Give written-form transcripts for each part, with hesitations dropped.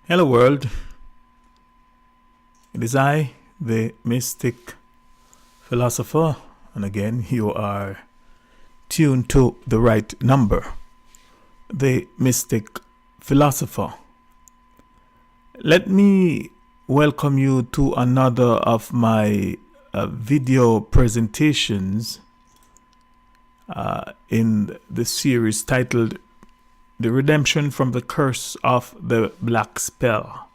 Hello world, it is I, the Mystic Philosopher, and again you are tuned to the right number, the Mystic Philosopher. Let me welcome you to another of my video presentations in the series titled The Redemption from the Curse of the Black Spell.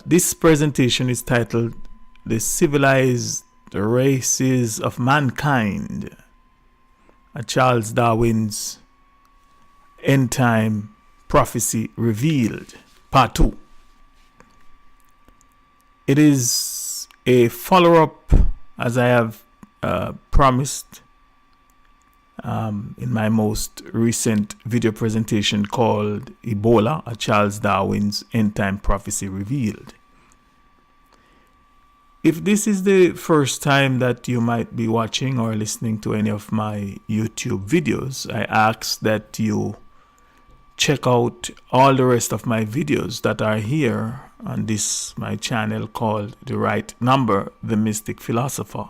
This presentation is titled The Civilized Races of Mankind, Charles Darwin's End Time Prophecy Revealed, Part 2. It is a follow-up, as I have promised, in my most recent video presentation called Ebola, Charles Darwin's End Time Prophecy Revealed. If this is the first time that you might be watching or listening to any of my YouTube videos, I ask that you check out all the rest of my videos that are here on this my channel called The Right Number, the Mystic Philosopher.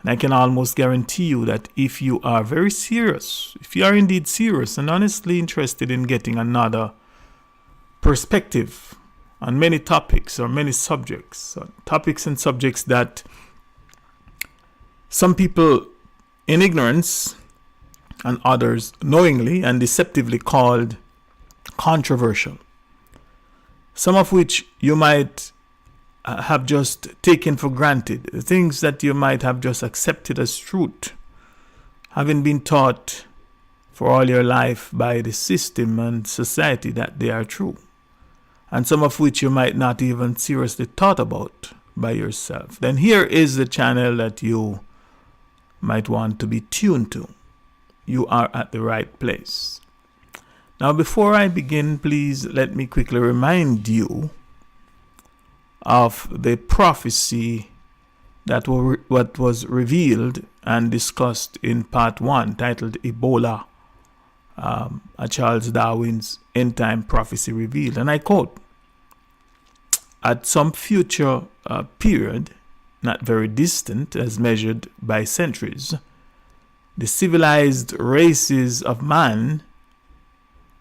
And I can almost guarantee you that if you are very serious, if you are indeed serious and honestly interested in getting another perspective on many topics or many subjects, topics and subjects that some people in ignorance and others knowingly and deceptively called controversial, some of which you might have just taken for granted, things that you might have just accepted as truth, having been taught for all your life by the system and society that they are true, and some of which you might not even seriously thought about by yourself, then here is the channel that you might want to be tuned to. You are at the right place. Now, before I begin, please let me quickly remind you of the prophecy that what was revealed and discussed in part 1, titled Ebola, Charles Darwin's End Time Prophecy Revealed. And I quote, "At some future period, not very distant as measured by centuries, the civilized races of man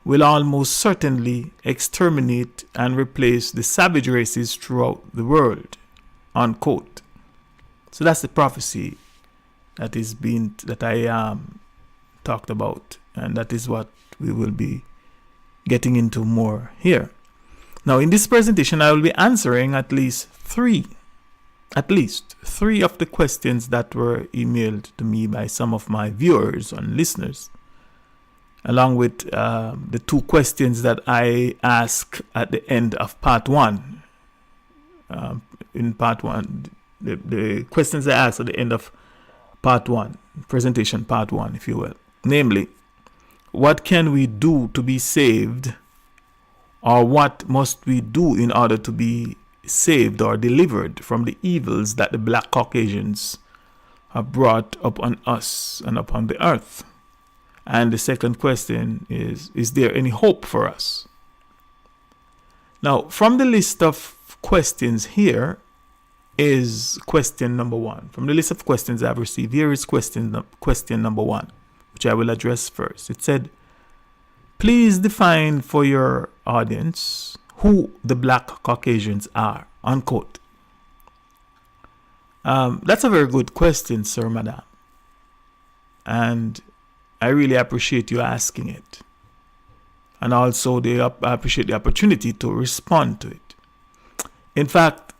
will almost certainly exterminate and replace the savage races throughout the world," unquote. So that's the prophecy that I talked about, and that is what we will be getting into more here. Now, in this presentation, I will be answering at least three of the questions that were emailed to me by some of my viewers and listeners, along with the two questions that I asked at the end of part 1. In part 1, the questions I asked at the end of part 1, presentation part 1, if you will. Namely, what can we do to be saved, or what must we do in order to be saved or delivered from the evils that the black Caucasians have brought upon us and upon the earth? And the second question is there any hope for us? Now, from the list of questions here is question number 1. From the list of questions I've received, here is question number 1, which I will address first. It said, "Please define for your audience who the black Caucasians are," unquote. That's a very good question, sir, madam. And I really appreciate you asking it. And also I appreciate the opportunity to respond to it. In fact,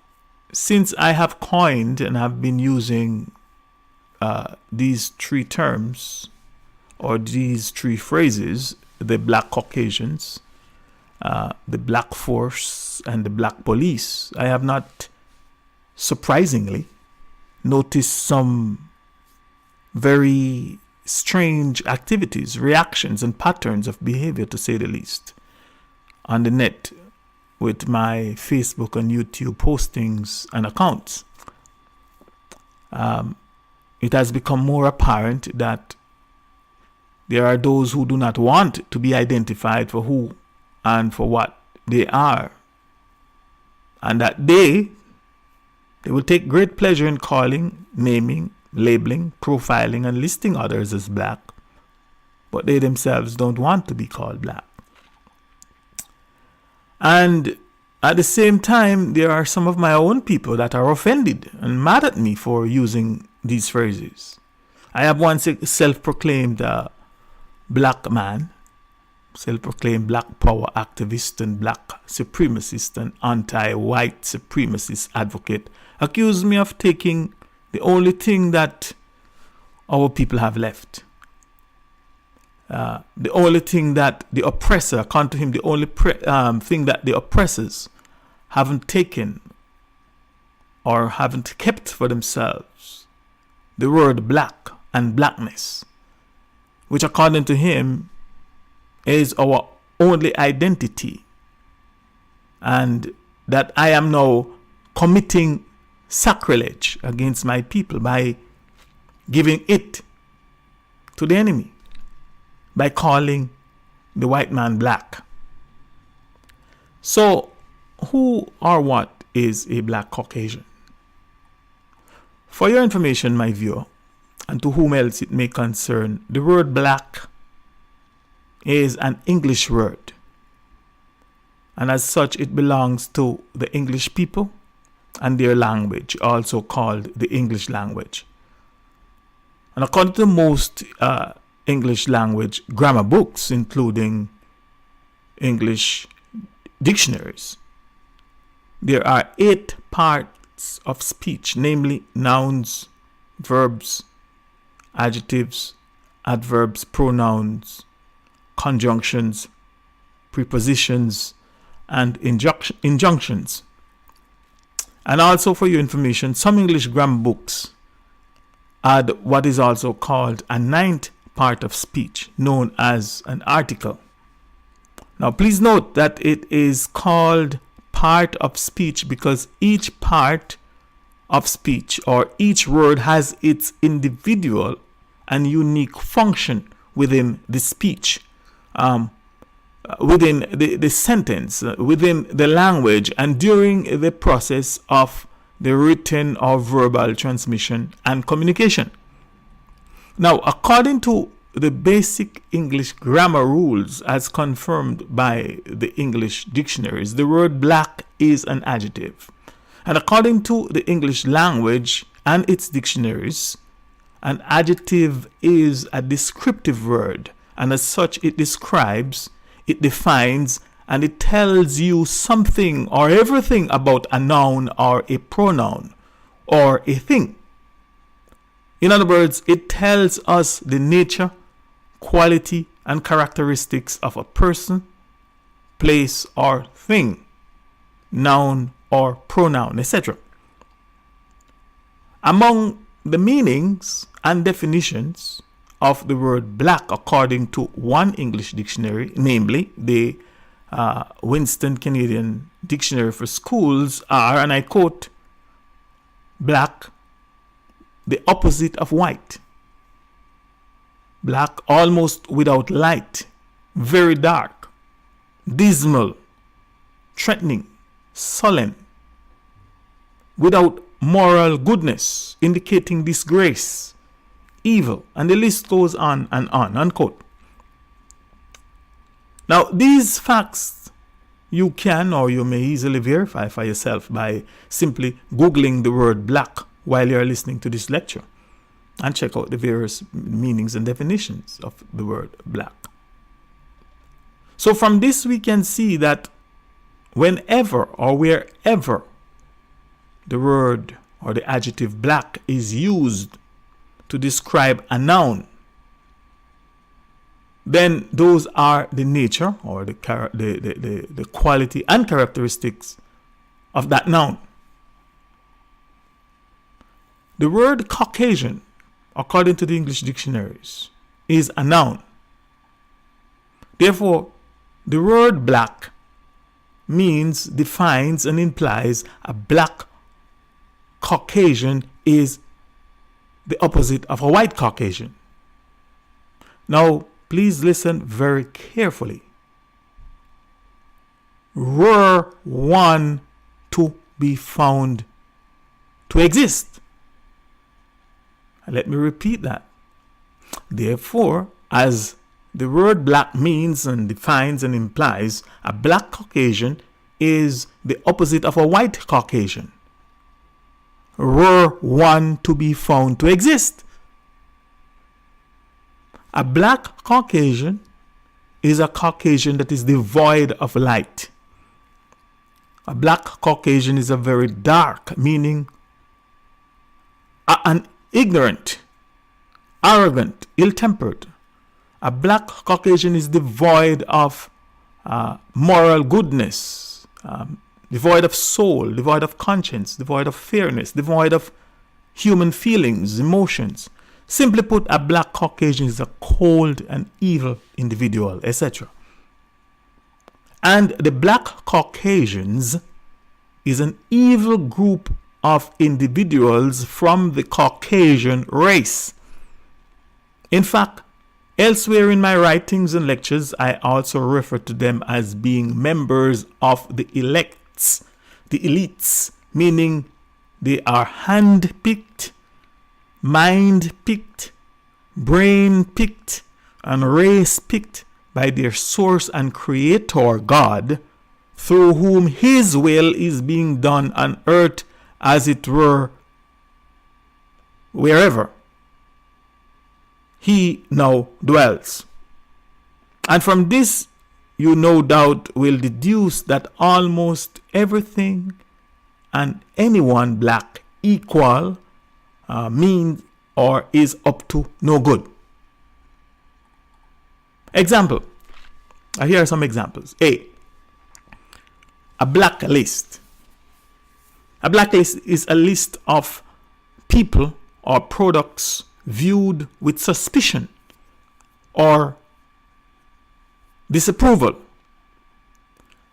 since I have coined and have been using these three terms or these three phrases, the black Caucasians, the black force, and the black police, I have not surprisingly noticed some very strange activities, reactions, and patterns of behavior, to say the least, on the net with my Facebook and YouTube postings and accounts. It has become more apparent that there are those who do not want to be identified for who and for what they are, and that they will take great pleasure in calling, naming, labeling, profiling, and listing others as black, but they themselves don't want to be called black. And at the same time, there are some of my own people that are offended and mad at me for using these phrases. I have one self-proclaimed black man, self-proclaimed black power activist and black supremacist and anti-white supremacist advocate, accused me of taking the only thing that our people have left. The only thing that the oppressor, according to him, the only thing that the oppressors haven't taken or haven't kept for themselves, the word black and blackness, which according to him is our only identity, and that I am now committing sacrilege against my people by giving it to the enemy, by calling the white man black. So, who or what is a black Caucasian? For your information, my viewer, and to whom else it may concern, the word black is an English word, and as such it belongs to the English people and their language, also called the English language. And according to most English language grammar books, including English dictionaries, there are 8 parts of speech, namely nouns, verbs, adjectives, adverbs, pronouns, conjunctions, prepositions, and injunctions. And also for your information, some English grammar books add what is also called a 9th part of speech, known as an article. Now please note that it is called part of speech because each part of speech or each word has its individual and unique function within the speech, within the sentence, within the language, and during the process of the written or verbal transmission and communication. Now, according to the basic English grammar rules as confirmed by the English dictionaries, the word black is an adjective. And according to the English language and its dictionaries, an adjective is a descriptive word, and as such it describes, it defines, and it tells you something or everything about a noun or a pronoun or a thing. In other words, it tells us the nature, quality, and characteristics of a person, place, or thing, noun or pronoun, etc. Among the meanings and definitions of the word black, according to one English dictionary, namely the Winston Canadian Dictionary for Schools, are, and I quote, black, the opposite of white. Black, almost without light, very dark, dismal, threatening, sullen, without moral goodness, indicating disgrace, evil, and the list goes on and on, unquote. Now, these facts you can or you may easily verify for yourself by simply Googling the word black while you're listening to this lecture, and check out the various meanings and definitions of the word black. So from this we can see that whenever or wherever the word or the adjective black is used to describe a noun, then those are the nature or the quality and characteristics of that noun. The word Caucasian, according to the English dictionaries, is a noun. Therefore, the word black means, defines, and implies a black Caucasian is the opposite of a white Caucasian. Now, please listen very carefully. were one to be found to exist. Let me repeat that. Therefore, as the word black means and defines and implies, a black Caucasian is the opposite of a white Caucasian. Were one to be found to exist. A black Caucasian is a Caucasian that is devoid of light. A black Caucasian is a very dark, meaning an ignorant, arrogant, ill-tempered. A black Caucasian is devoid of moral goodness, devoid of soul, devoid of conscience, devoid of fairness, devoid of human feelings, emotions. Simply put, a black Caucasian is a cold and evil individual, etc. And the black Caucasians is an evil group of individuals from the Caucasian race. In fact, elsewhere in my writings and lectures, I also refer to them as being members of the elects, the elites, meaning they are hand-picked, mind-picked, brain-picked, and race-picked by their source and creator God, through whom his will is being done on earth, as it were, wherever he now dwells. And from this, you no doubt will deduce that almost everything and anyone black equal means or is up to no good. Example. Here are some examples. A blacklist. A blacklist is a list of people or products viewed with suspicion or disapproval.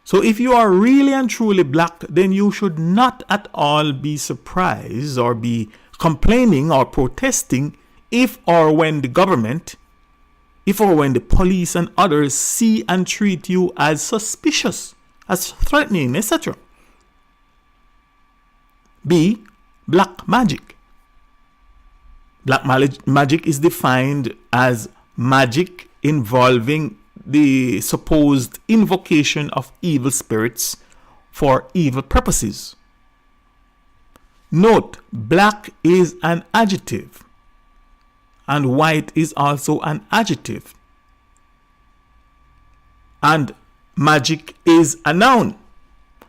So if you are really and truly black, then you should not at all be surprised or be complaining or protesting if or when the government, if or when the police and others see and treat you as suspicious, as threatening, etc. B. Black magic. Black magic is defined as magic involving the supposed invocation of evil spirits for evil purposes. Note, black is an adjective and white is also an adjective. And magic is a noun.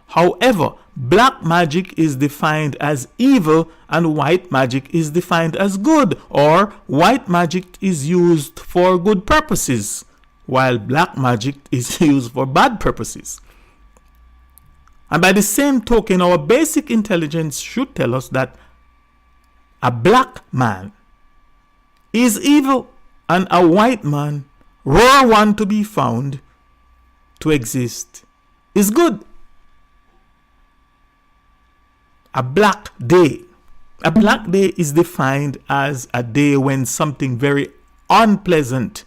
However, black magic is defined as evil and white magic is defined as good, or white magic is used for good purposes while black magic is used for bad purposes. And by the same token, our basic intelligence should tell us that a black man is evil and a white man, were one to be found to exist, is good. A black day. A black day is defined as a day when something very unpleasant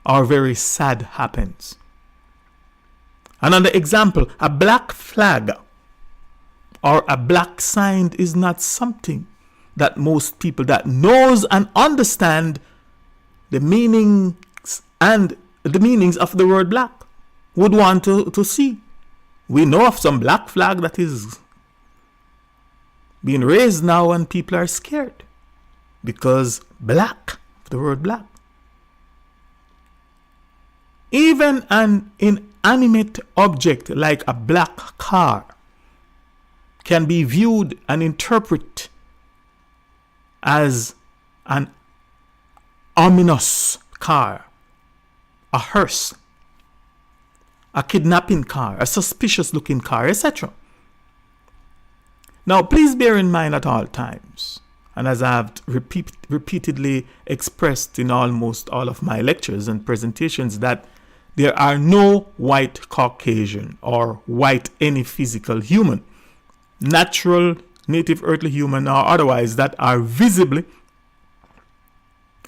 or very sad happens. Another example, a black flag or a black sign is not something that most people that knows and understand the meanings and the meanings of the word black would want to see. We know of some black flag that is being raised now and people are scared because black, the word black. Even an inanimate object like a black car can be viewed and interpreted as an ominous car, a hearse, a kidnapping car, a suspicious looking car, etc. Now, please bear in mind at all times, and as I have repeatedly expressed in almost all of my lectures and presentations, that there are no white Caucasian or white any physical human, natural, native earthly human or otherwise, that are visibly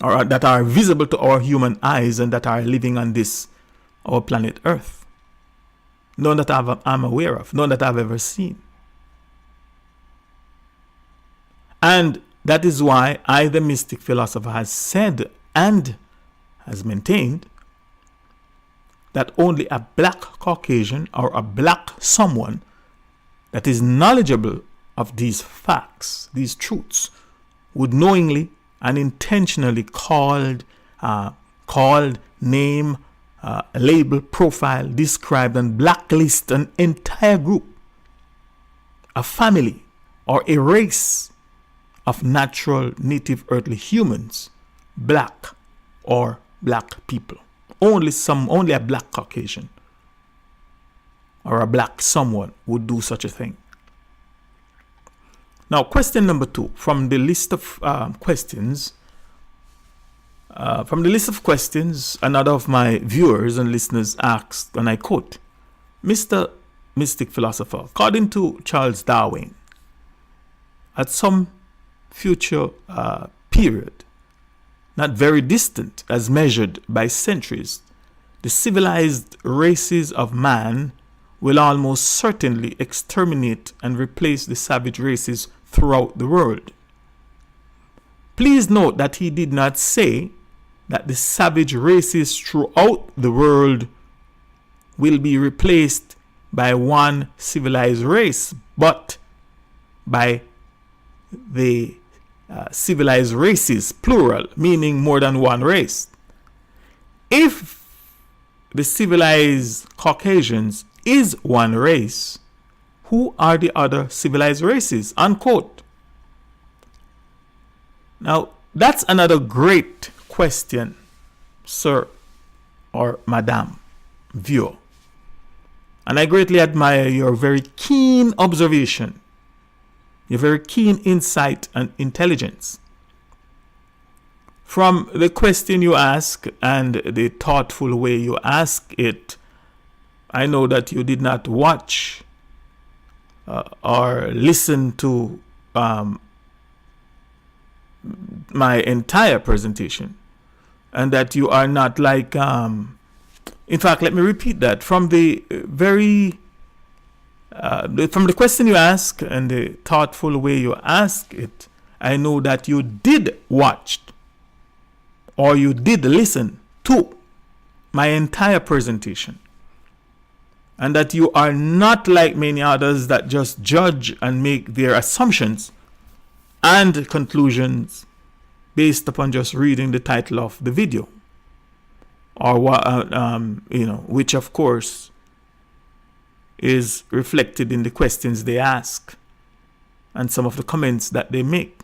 or that are visible to our human eyes and that are living on this our planet Earth. None that I'm aware of. None that I've ever seen. And that is why I, the Mystic Philosopher, has said and has maintained that only a black Caucasian or a black someone that is knowledgeable of these facts, these truths, would knowingly and intentionally called, name, label, profile, describe, and blacklist an entire group, a family, or a race of natural native earthly humans, black or black people. Only a black Caucasian or a black someone would do such a thing. Now, question number 2 from the list of questions. Another of my viewers and listeners asked, and I quote, Mr. Mystic Philosopher, according to Charles Darwin, at some future period, not very distant as measured by centuries, the civilized races of man will almost certainly exterminate and replace the savage races throughout the world. Please note that he did not say that the savage races throughout the world will be replaced by one civilized race, but by the civilized races, plural, meaning more than one race. If the civilized Caucasians is one race, who are the other civilized races? Unquote. Now, that's another great question, sir or madam viewer. And I greatly admire your very keen observation, your very keen insight and intelligence. From the question you ask and the thoughtful way you ask it, I know that you did not watch or listen to my entire presentation, and that you are not like, in fact, let me repeat that. From the from the question you ask and the thoughtful way you ask it, I know that you did watch or you did listen to my entire presentation, and that you are not like many others that just judge and make their assumptions and conclusions based upon just reading the title of the video, or which of course is reflected in the questions they ask and some of the comments that they make.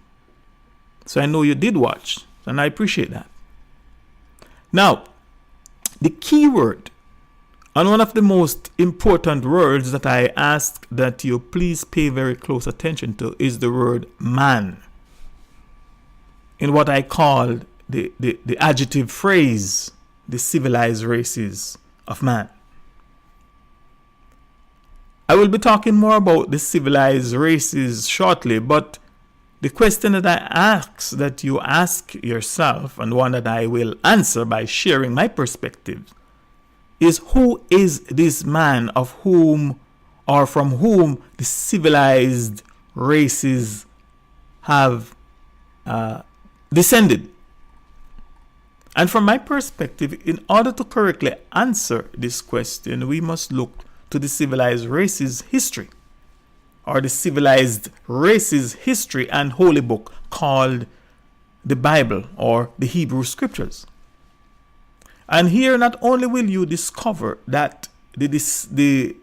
So I know you did watch, and I appreciate that. Now, the key word, and one of the most important words that I ask that you please pay very close attention to, is the word man, in what I call the adjective phrase, the civilized races of man. I will be talking more about the civilized races shortly, but the question that I ask, that you ask yourself, and one that I will answer by sharing my perspective, is who is this man of whom or from whom the civilized races have descended? And from my perspective, in order to correctly answer this question, we must look to the civilized races history, or the civilized races history and holy book called the Bible or the Hebrew Scriptures. And here not only will you discover that they descended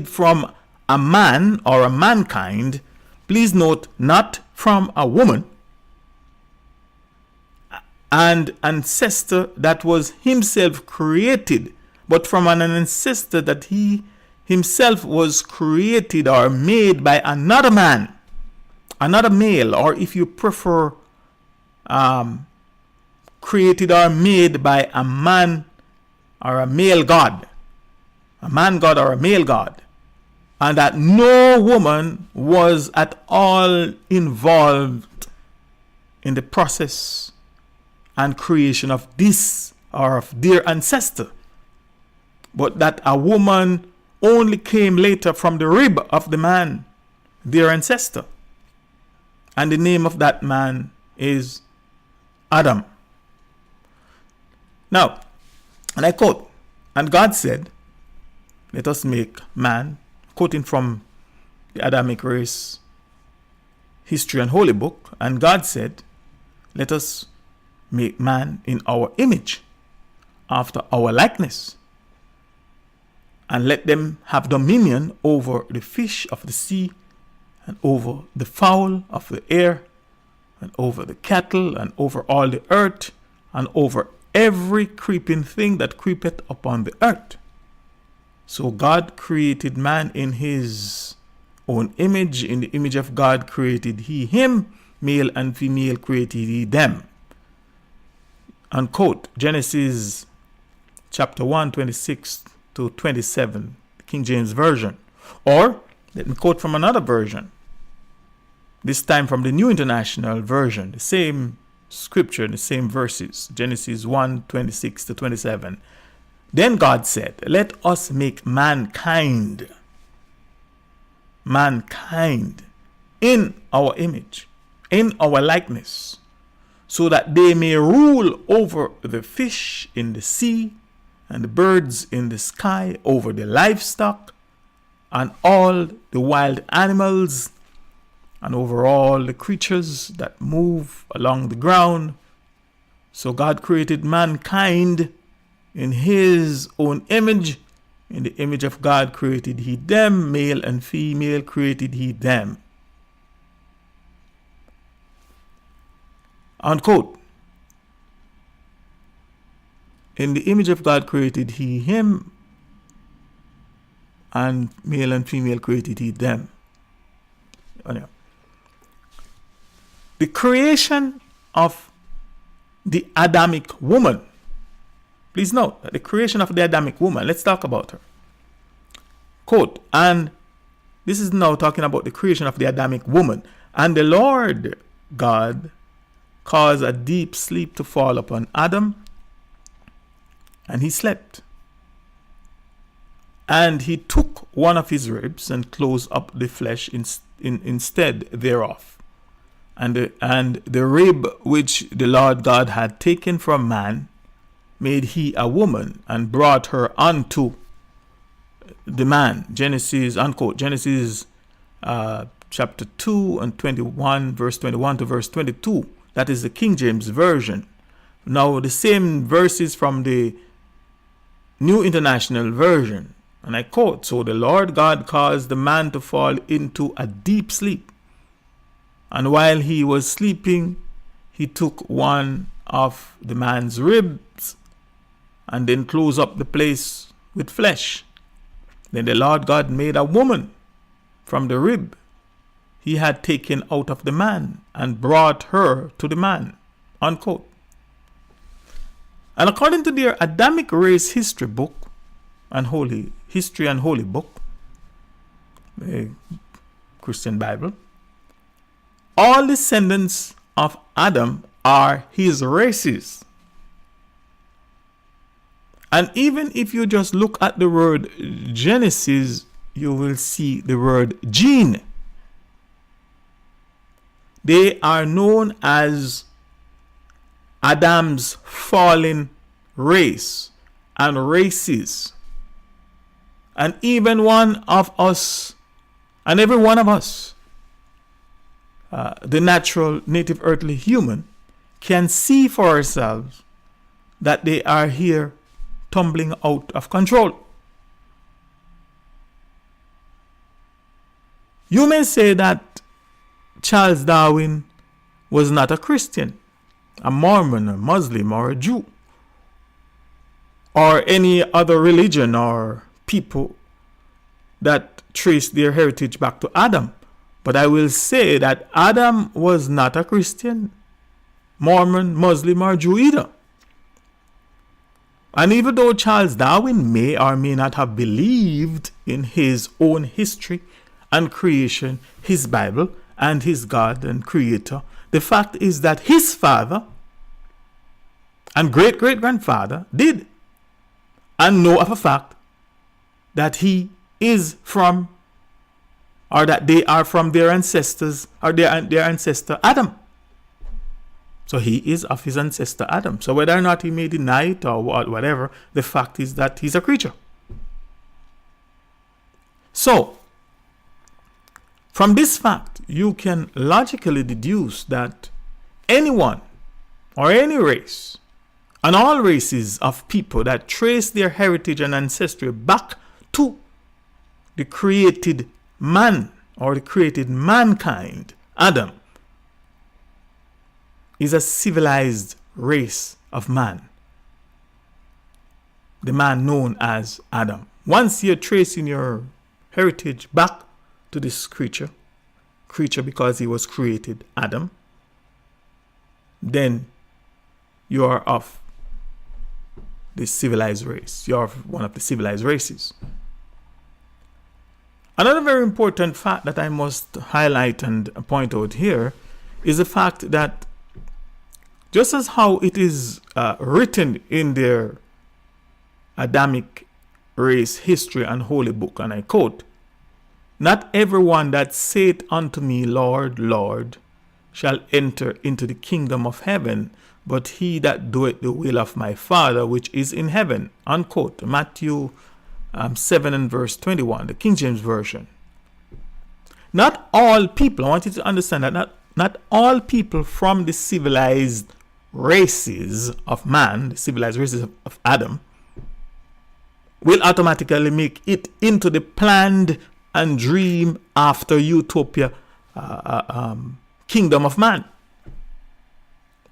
from a man or a mankind, please note, not from a woman, and ancestor that was himself created, but from an ancestor that he himself was created or made by another man, another male, or if you prefer, created or made by a man or a male god, a man god or a male god, and that no woman was at all involved in the process and creation of this or of their ancestor. but that a woman only came later from the rib of the man, their ancestor. And the name of that man is Adam. Now, and I quote, and God said, let us make man, quoting from the Adamic race history and holy book, and God said, let us make man in our image, after our likeness, and let them have dominion over the fish of the sea, and over the fowl of the air, and over the cattle, and over all the earth, and over every creeping thing that creepeth upon the earth. So God created man in his own image. In the image of God created he him, male and female created he them. Unquote. Genesis chapter 1, 26 to 27, King James Version. Or, let me quote from another version. This time from the New International Version. The same scripture, the same verses. Genesis 1, 26 to 27. Then God said, let us make mankind in our image, in our likeness, so that they may rule over the fish in the sea and the birds in the sky, over the livestock and all the wild animals, and over all the creatures that move along the ground. So God created mankind in his own image. In the image of God created he them, male and female created he them. Unquote. In the image of God created he him, and male and female created he them. The creation of the Adamic woman. Please note that the creation of the Adamic woman, let's talk about her. Quote, and this is now talking about the creation of the Adamic woman. And the Lord God caused a deep sleep to fall upon Adam, and he slept. And he took one of his ribs and closed up the flesh instead thereof. And the rib which the Lord God had taken from man made he a woman, and brought her unto the man. Genesis, unquote, Genesis chapter 2 and 21, verse 21 to verse 22. That is the King James Version. Now the same verses from the New International Version. And I quote, so the Lord God caused the man to fall into a deep sleep. And while he was sleeping, he took one of the man's ribs and then closed up the place with flesh. Then the Lord God made a woman from the rib he had taken out of the man, and brought her to the man. Unquote. And according to their Adamic race history book and holy history and holy book, the Christian Bible, all descendants of Adam are his races. And even if you just look at the word Genesis, you will see the word gene. They are known as Adam's fallen race and races. And even one of us, and every one of us, the natural native earthly human, can see for ourselves that they are here tumbling out of control. You may say that Charles Darwin was not a Christian, a Mormon, a Muslim, or a Jew, or any other religion or people that trace their heritage back to Adam. But I will say that Adam was not a Christian, Mormon, Muslim, or Jew either. And even though Charles Darwin may or may not have believed in his own history and creation, his Bible, and his God and Creator, the fact is that his father and great-great-grandfather did, and know of a fact that he is from, or that they are from their ancestors, or their ancestor Adam. So he is of his ancestor Adam. So whether or not he may deny it or whatever, the fact is that he's a creature. So, from this fact, you can logically deduce that anyone or any race, and all races of people that trace their heritage and ancestry back to the created man or the created mankind, Adam, is a civilized race of man. The man known as Adam. Once you're tracing your heritage back to this creature because he was created Adam, then you are of the civilized race. You are one of the civilized races. Another very important fact that I must highlight and point out here is the fact that just as how it is written in their Adamic race history and holy book, and I quote, "Not everyone that saith unto me, Lord, Lord, shall enter into the kingdom of heaven, but he that doeth the will of my Father which is in heaven," unquote. Matthew 7 and verse 21, the King James Version. Not all people, I want you to understand that not all people from the civilized races of man, the civilized races of Adam, will automatically make it into the planned and dream after utopia kingdom of man.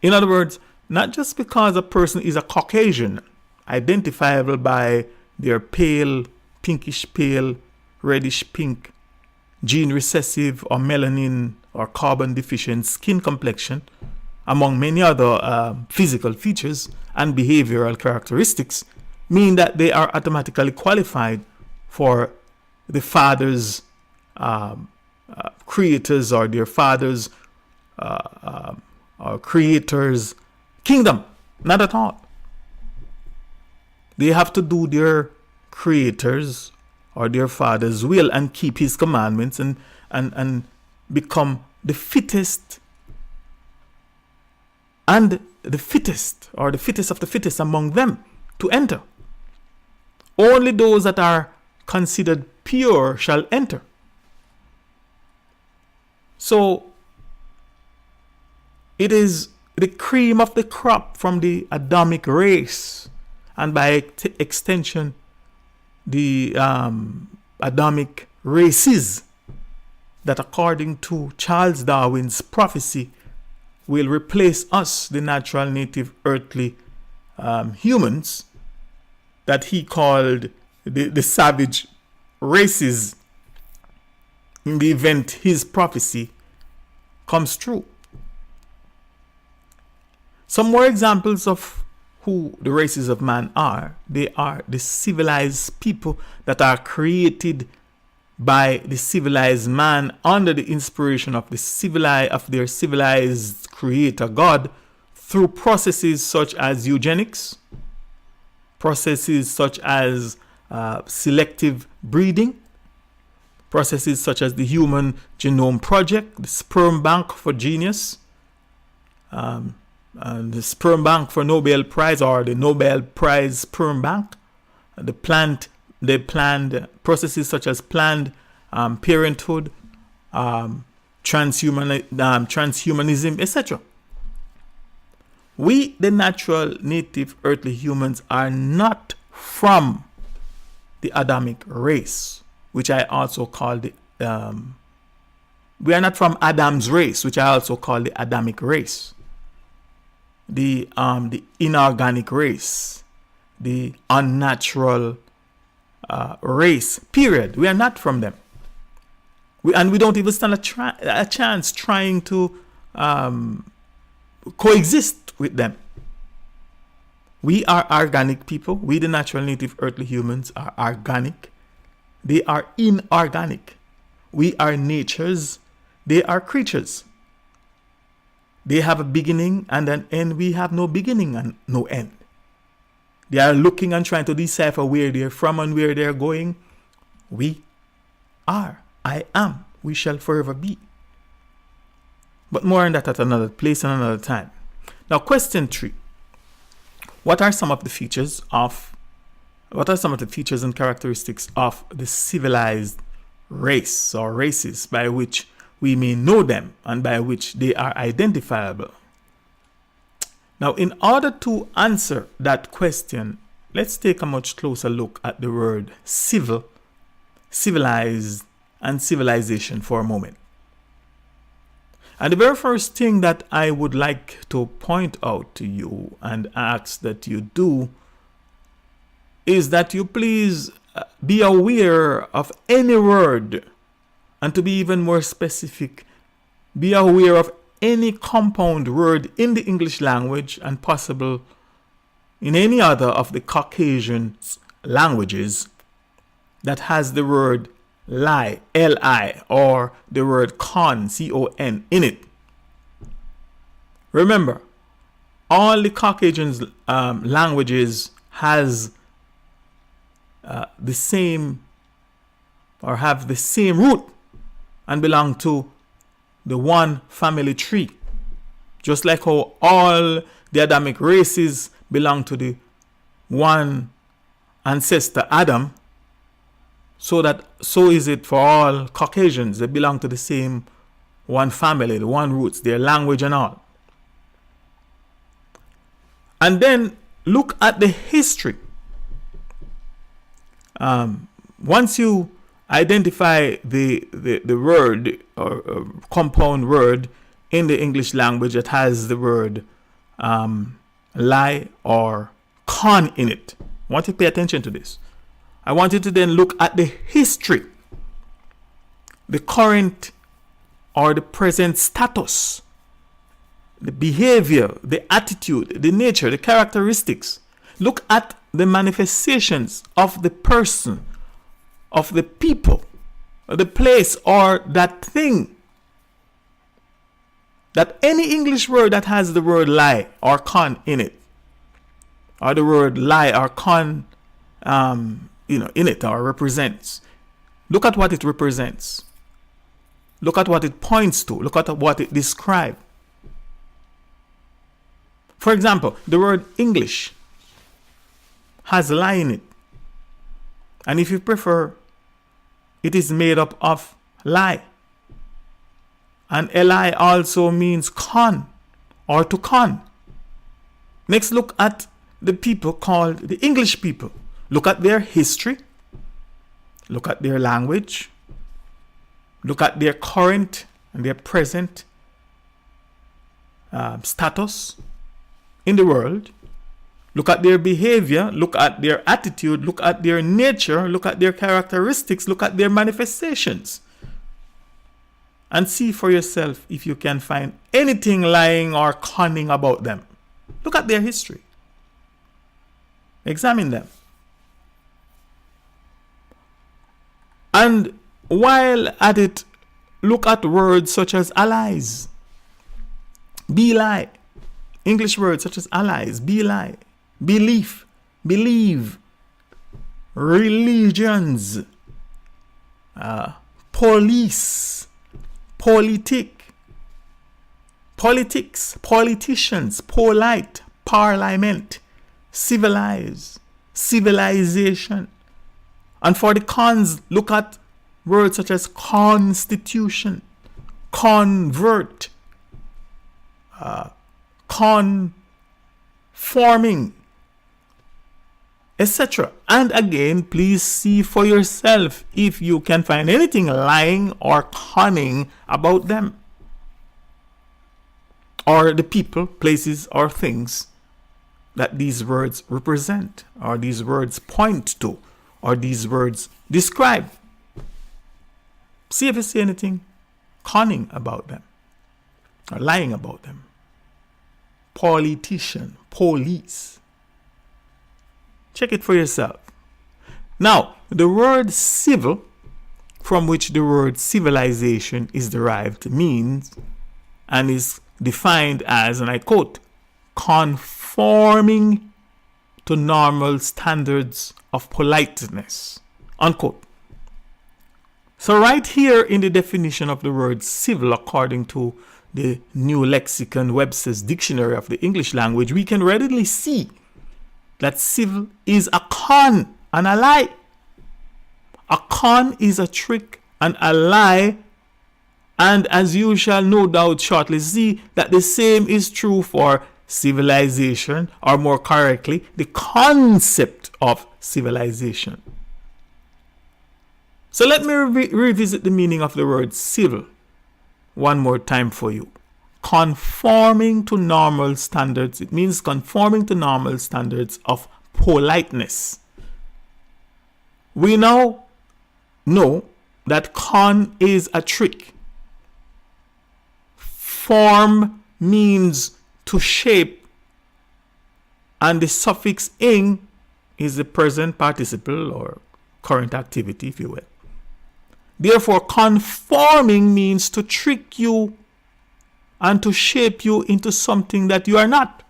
In other words, not just because a person is a Caucasian, identifiable by their pale, pinkish pale, reddish pink, gene recessive or melanin or carbon deficient skin complexion, among many other physical features and behavioral characteristics, mean that they are automatically qualified for the father's creators or their father's or creators' kingdom. Not at all. They have to do their creators or their father's will and keep his commandments and become the fittest and the fittest or the fittest of the fittest among them to enter. Only those that are considered pure shall enter. So it is the cream of the crop from the Adamic race, and by extension the Adamic races, that according to Charles Darwin's prophecy will replace us, the natural native earthly humans, that he called the savage races, in the event his prophecy comes true. Some more examples of who the races of man are. They are the civilized people that are created by the civilized man under the inspiration of their civilized creator God, through processes such as eugenics, processes such as selective breeding, processes such as the Human Genome Project, the Sperm Bank for Genius, and the Sperm Bank for Nobel Prize, or the Nobel Prize Sperm Bank, the planned processes such as Planned Parenthood, transhumanism, etc. We, the natural native earthly humans, are not from the Adamic race, which I also call the we are not from Adam's race, which I also call the Adamic race, the inorganic race, the unnatural race, period. We are not from them. We don't even stand a chance trying to coexist with them. We are organic people. We, the natural native earthly humans, are organic. They are inorganic. We are natures. They are creatures. They have a beginning and an end. We have no beginning and no end. They are looking and trying to decipher where they're from and where they're going. We are. I am. We shall forever be. But more on that at another place and another time. Now, question 3. What are some of the features and characteristics of the civilized race or races by which we may know them and by which they are identifiable? Now, in order to answer that question, let's take a much closer look at the word civil, civilized, and civilization for a moment. And the very first thing that I would like to point out to you and ask that you do is that you please be aware of any word, and to be even more specific, be aware of any compound word in the English language and possible in any other of the Caucasian languages that has the word lie, L-I, or the word con, C-O-N, in it. Remember, all the Caucasian languages has the same or have the same root and belong to the one family tree. Just like how all the Adamic races belong to the one ancestor Adam, so is it for all Caucasians. They belong to the same one family, the one roots, their language and all. And then look at the history. Once you identify the word or compound word in the English language that has the word lie or con in it, I want you to pay attention to this. I want you to then look at the history, the current or the present status, the behavior, the attitude, the nature, the characteristics. Look at the manifestations of the person, of the people, the place, or that thing. That any English word that has the word lie or con in it, or the word lie or con in it or represents. Look at what it represents. Look at what it points to. Look at what it describes. For example, the word English has lie in it. And if you prefer, it is made up of lie. And li also means con or to con. Next, look at the people called the English people. Look at their history. Look at their language. Look at their current and their present status in the world. Look at their behavior. Look at their attitude. Look at their nature. Look at their characteristics. Look at their manifestations. And see for yourself if you can find anything lying or conning about them. Look at their history. Examine them. And while at it, look at words such as allies, be-lie. English words such as allies, be-lie, belief, believe, religions, police, politic, politics, politicians, polite, parliament, civilize, civilization. And for the cons, look at words such as constitution, convert, conforming, etc. And again, please see for yourself if you can find anything lying or conning about them, or the people, places, or things that these words represent, or these words point to, or these words describe. See if you see anything conning about them or lying about them. Politician, police. Check it for yourself. Now, the word civil, from which the word civilization is derived, means and is defined as, and I quote, conforming to normal standards of politeness, unquote. So right here in the definition of the word civil, according to the New Lexicon Webster's Dictionary of the English Language, we can readily see that civil is a con and a lie. A con is a trick and a lie. And as you shall no doubt shortly see, that the same is true for civilization, or more correctly, the concept of civilization. So let me revisit the meaning of the word civil one more time for you. Conforming to normal standards. It means conforming to normal standards of politeness. We now know that con is a trick. Form means to shape, and the suffix ing is the present participle or current activity, if you will. Therefore, conforming means to trick you and to shape you into something that you are not.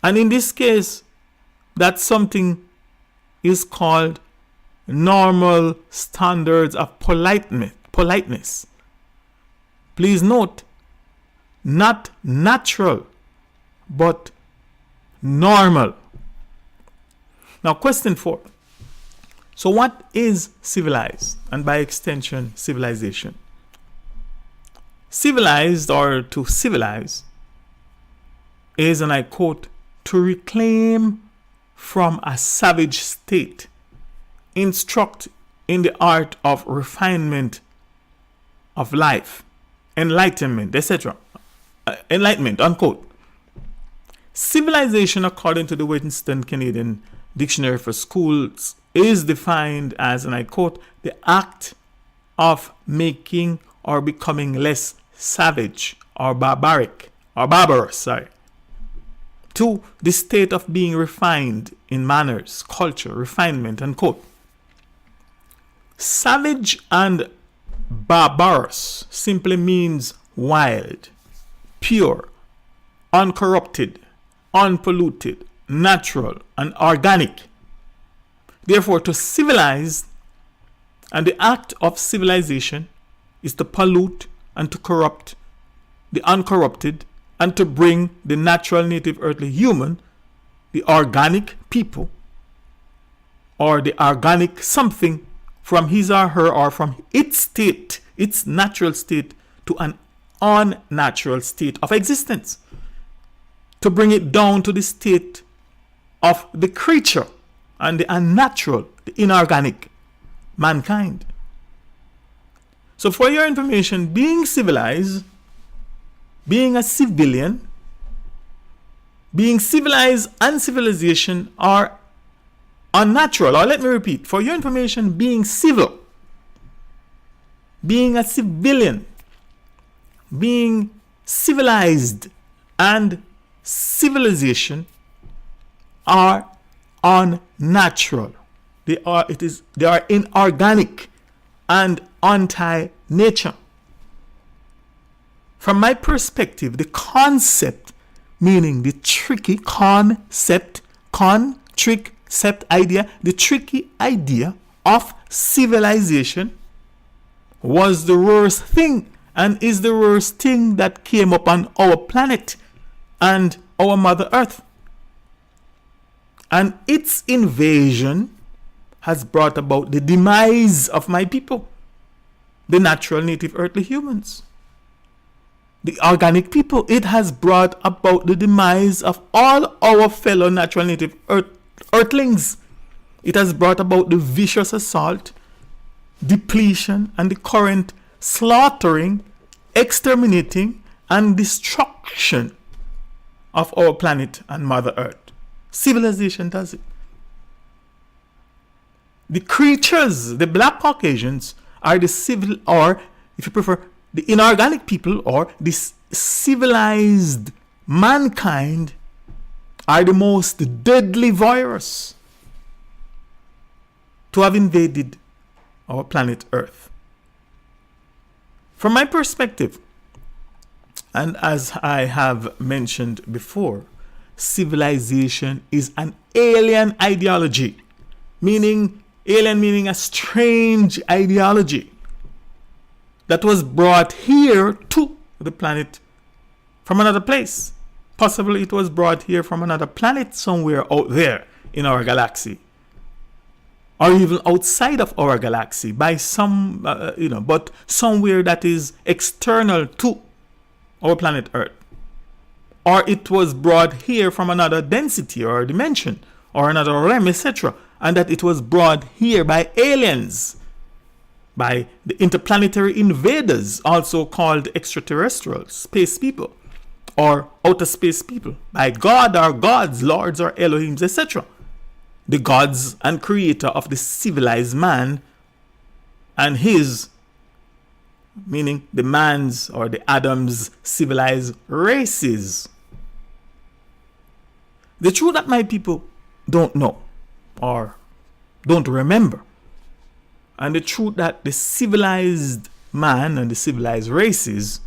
And in this case, that something is called normal standards of politeness. Please note, not natural, but normal. Now, question 4. So what is civilized, and by extension, civilization? Civilized, or to civilize, is, and I quote, to reclaim from a savage state, instruct in the art of refinement of life, enlightenment, etc. Enlightenment, unquote. Civilization, according to the Western Canadian Dictionary for Schools, is defined as, and I quote, the act of making or becoming less savage or barbarous. 2, the state of being refined in manners, culture, refinement, unquote. Savage and barbarous simply means wild, pure, uncorrupted, unpolluted, natural, and organic. Therefore, to civilize, and the act of civilization, is to pollute and to corrupt the uncorrupted, and to bring the natural native earthly human, the organic people, or the organic something, from his or her, or from its state, its natural state, to an unnatural state of existence. To bring it down to the state of the creature and the unnatural, the inorganic, mankind. So for your information, being civilized, being a civilian, being civilized and civilization are unnatural. Or let me repeat, for your information, being civil, being a civilian, being civilized and civilization are unnatural. They are inorganic and anti-nature. From my perspective, the concept, meaning the tricky concept, idea, the tricky idea of civilization was the worst thing, and is the worst thing that came upon our planet and our Mother Earth. And its invasion has brought about the demise of my people, the natural native earthly humans, the organic people. It has brought about the demise of all our fellow natural native earthlings. It has brought about the vicious assault, depletion, and the current slaughtering, exterminating, and destruction of our planet and Mother Earth. Civilization does it. The creatures, the black Caucasians, are the civil, or if you prefer, the inorganic people, or the civilized mankind, are the most deadly virus to have invaded our planet Earth. From my perspective, and as I have mentioned before, civilization is an alien ideology, meaning Alien meaning a strange ideology that was brought here to the planet from another place. Possibly it was brought here from another planet somewhere out there in our galaxy. Or even outside of our galaxy by some, but somewhere that is external to our planet Earth. Or it was brought here from another density or dimension or another realm, etc. And that it was brought here by aliens, by the interplanetary invaders, also called extraterrestrials, space people, or outer space people, by God or gods, lords or Elohims, etc. The gods and creator of the civilized man and his, meaning the man's or the Adam's civilized races. The truth that my people don't know or don't remember, and the truth that the civilized man and the civilized races,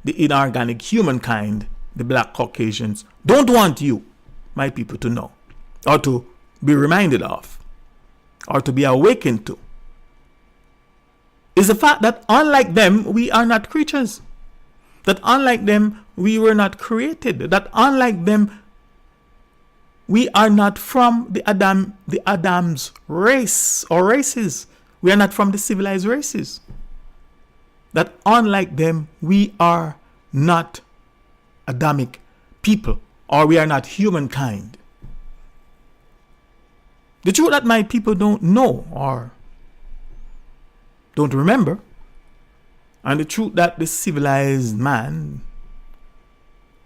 the inorganic humankind, the black Caucasians, don't want you, my people, to know or to be reminded of or to be awakened to, is the fact that unlike them, we are not creatures. That unlike them, we were not created. That unlike them, we are not from the Adam's race or races. We are not from the civilized races. That unlike them, we are not Adamic people, or we are not humankind. The truth that my people don't know or don't remember, and the truth that the civilized mankind,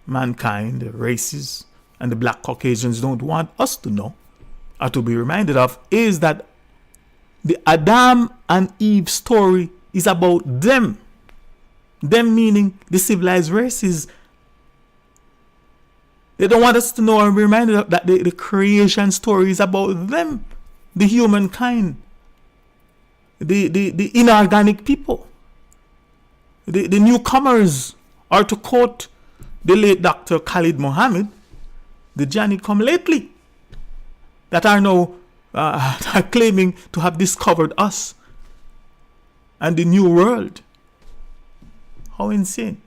the races, and the black Caucasians don't want us to know or to be reminded of, is that the Adam and Eve story is about them. Them meaning the civilized races. They don't want us to know or be reminded of that the creation story is about them, the humankind, the inorganic people, the newcomers, or to quote the late Dr. Khalid Mohammed, the Johnny come lately, that are now are claiming to have discovered us and the new world. How insane.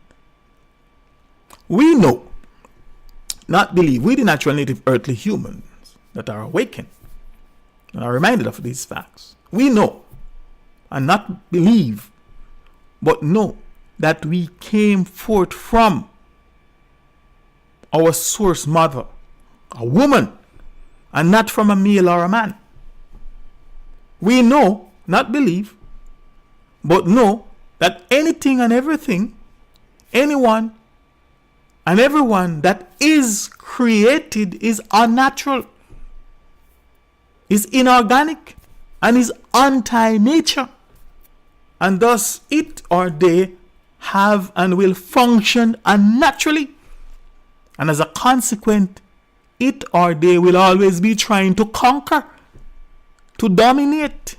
We know, not believe, we the natural native earthly humans that are awakened and are reminded of these facts. We know, and not believe, but know that we came forth from our source mother, a woman, and not from a male or a man. We know, not believe, but know that anything and everything, anyone and everyone that is created is unnatural, is inorganic, and is anti-nature. And thus it or they have and will function unnaturally. And as a consequence, it or they will always be trying to conquer, to dominate,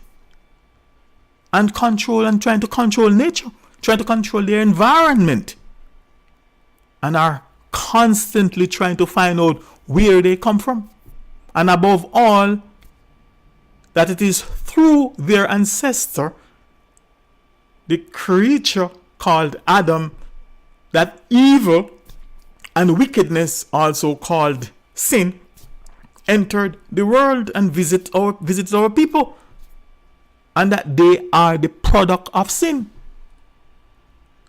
and control, and trying to control nature, trying to control their environment, and are constantly trying to find out where they come from. And above all, that it is through their ancestor, the creature called Adam, that evil and wickedness, also called sin, entered the world and visits our people, and that they are the product of sin,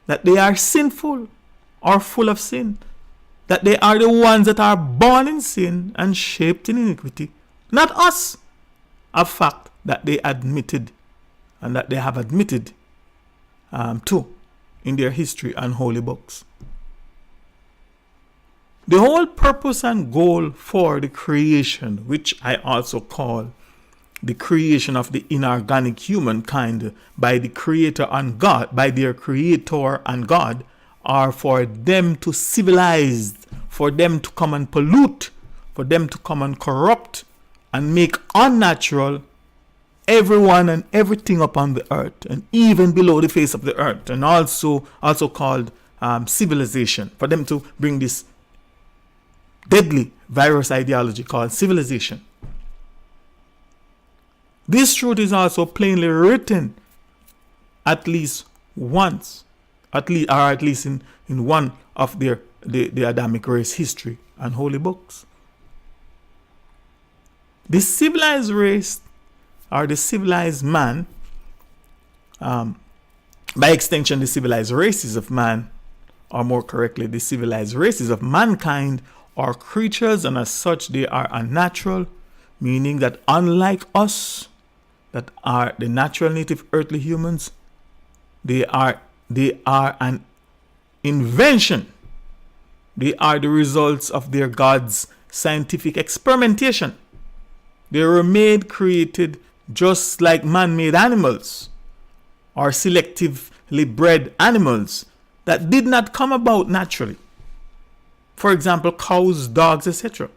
that they are sinful or full of sin, that they are the ones that are born in sin and shaped in iniquity, not us, a fact that they admitted and that they have admitted to in their history and holy books. The whole purpose and goal for the creation, which I also call the creation of the inorganic humankind by the creator and God, by their creator and God, are for them to civilize, for them to come and pollute, for them to come and corrupt and make unnatural everyone and everything upon the earth, and even below the face of the earth, and also called civilization, for them to bring this deadly virus ideology called civilization. This truth is also plainly written at least once, at least in one of the Adamic race history and holy books. The civilized race, or the civilized man, by extension the civilized races of man, or more correctly the civilized races of mankind, are creatures, and as such they are unnatural, meaning that unlike us, that are the natural native earthly humans, they are an invention. They are the results of their God's scientific experimentation. They were created just like man-made animals, or selectively bred animals that did not come about naturally. For example, cows, dogs, etc.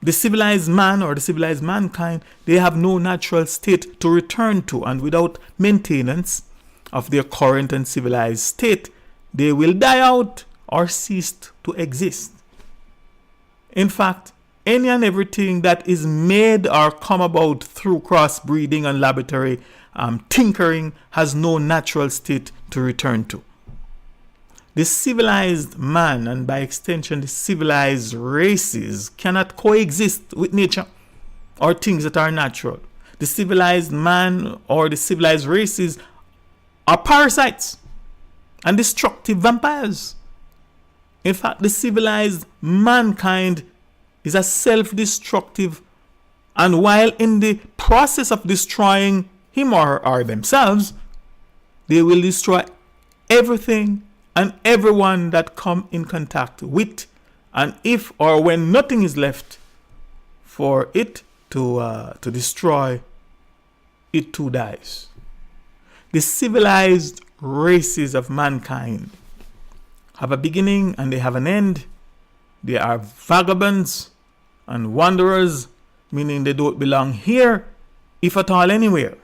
The civilized man or the civilized mankind, they have no natural state to return to, and without maintenance of their current and civilized state, they will die out or cease to exist. In fact, any and everything that is made or come about through crossbreeding and laboratory tinkering has no natural state to return to. The civilized man, and by extension the civilized races, cannot coexist with nature or things that are natural. The civilized man or the civilized races are parasites and destructive vampires. In fact, the civilized mankind is a self-destructive, and while in the process of destroying him or themselves, they will destroy everything and everyone that come in contact with, and if or when nothing is left for it to destroy, it too dies. The civilized races of mankind have a beginning and they have an end. They are vagabonds and wanderers, meaning they don't belong here, if at all anywhere.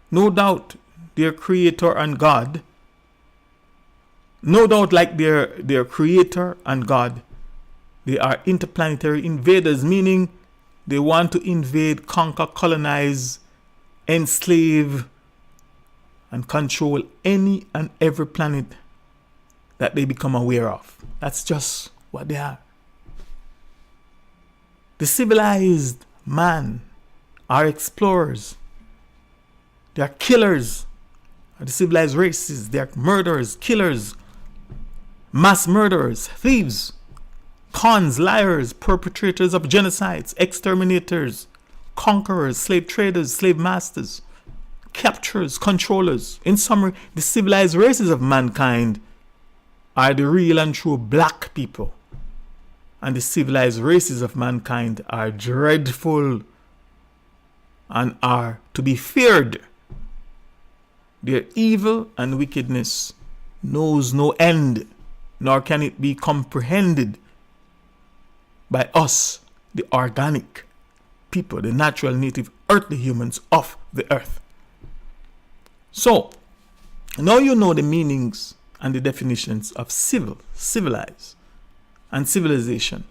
No doubt their creator and God, no doubt like their creator and God, they are interplanetary invaders, meaning they want to invade, conquer, colonize, enslave, and control any and every planet that they become aware of. That's just what they are. The civilized man are explorers. They are killers. The civilized races, they are murderers, killers, mass murderers, thieves, cons, liars, perpetrators of genocides, exterminators, conquerors, slave traders, slave masters, capturers, controllers. In summary, the civilized races of mankind are the real and true black people. And the civilized races of mankind are dreadful and are to be feared. Their evil and wickedness knows no end, nor can it be comprehended by us, the organic people, the natural native earthly humans of the earth. So, now you know the meanings and the definitions of civilized, and civilization.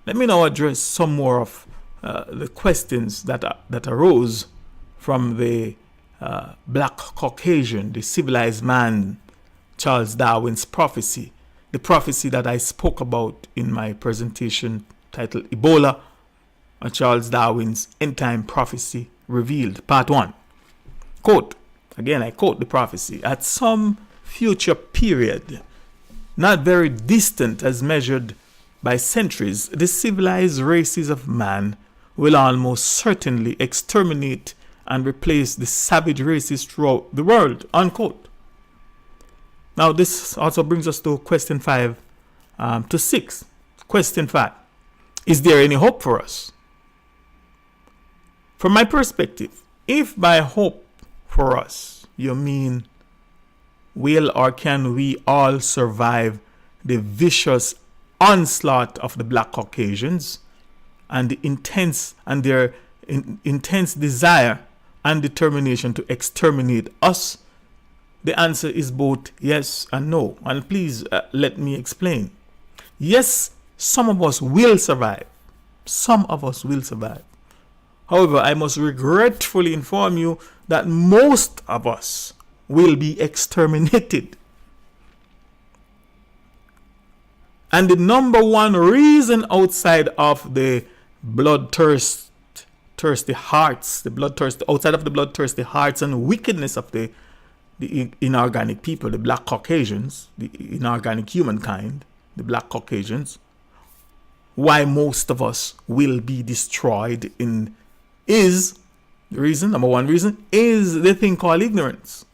Let me now address some more of the questions that arose from the black Caucasian, the civilized man, Charles Darwin's prophecy, the prophecy that I spoke about in my presentation titled Ebola, Charles Darwin's End Time Prophecy Revealed, Part 1. Quote, again I quote the prophecy, at some future period, not very distant as measured by centuries, the civilized races of man will almost certainly exterminate and replace the savage races throughout the world, unquote. Now this also brings us to question 5 to 6. Question 5. Is there any hope for us? From my perspective, if by hope for us you mean will or can we all survive the vicious onslaught of the black Caucasians and the their intense desire and determination to exterminate us, the answer is both yes and no. And please let me explain. Yes, some of us will survive. Some of us will survive. However, I must regretfully inform you that most of us will be exterminated. And the number one reason outside of the bloodthirsty hearts, outside of the bloodthirsty hearts and wickedness of the inorganic people, the black Caucasians, the inorganic humankind, the black Caucasians, why most of us will be destroyed is the reason, number one reason, is the thing called ignorance.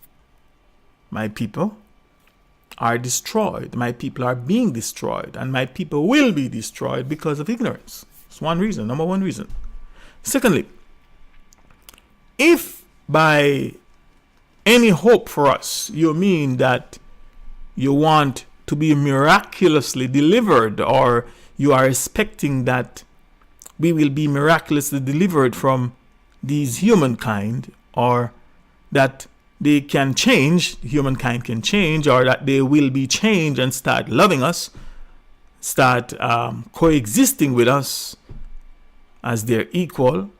My people are destroyed. My people are being destroyed. And my people will be destroyed because of ignorance. It's one reason, number one reason. Secondly, if by any hope for us you mean that you want to be miraculously delivered, or you are expecting that we will be miraculously delivered from these humankind, or that they can change, humankind can change, or that they will be changed and start loving us, start coexisting with us as their equal,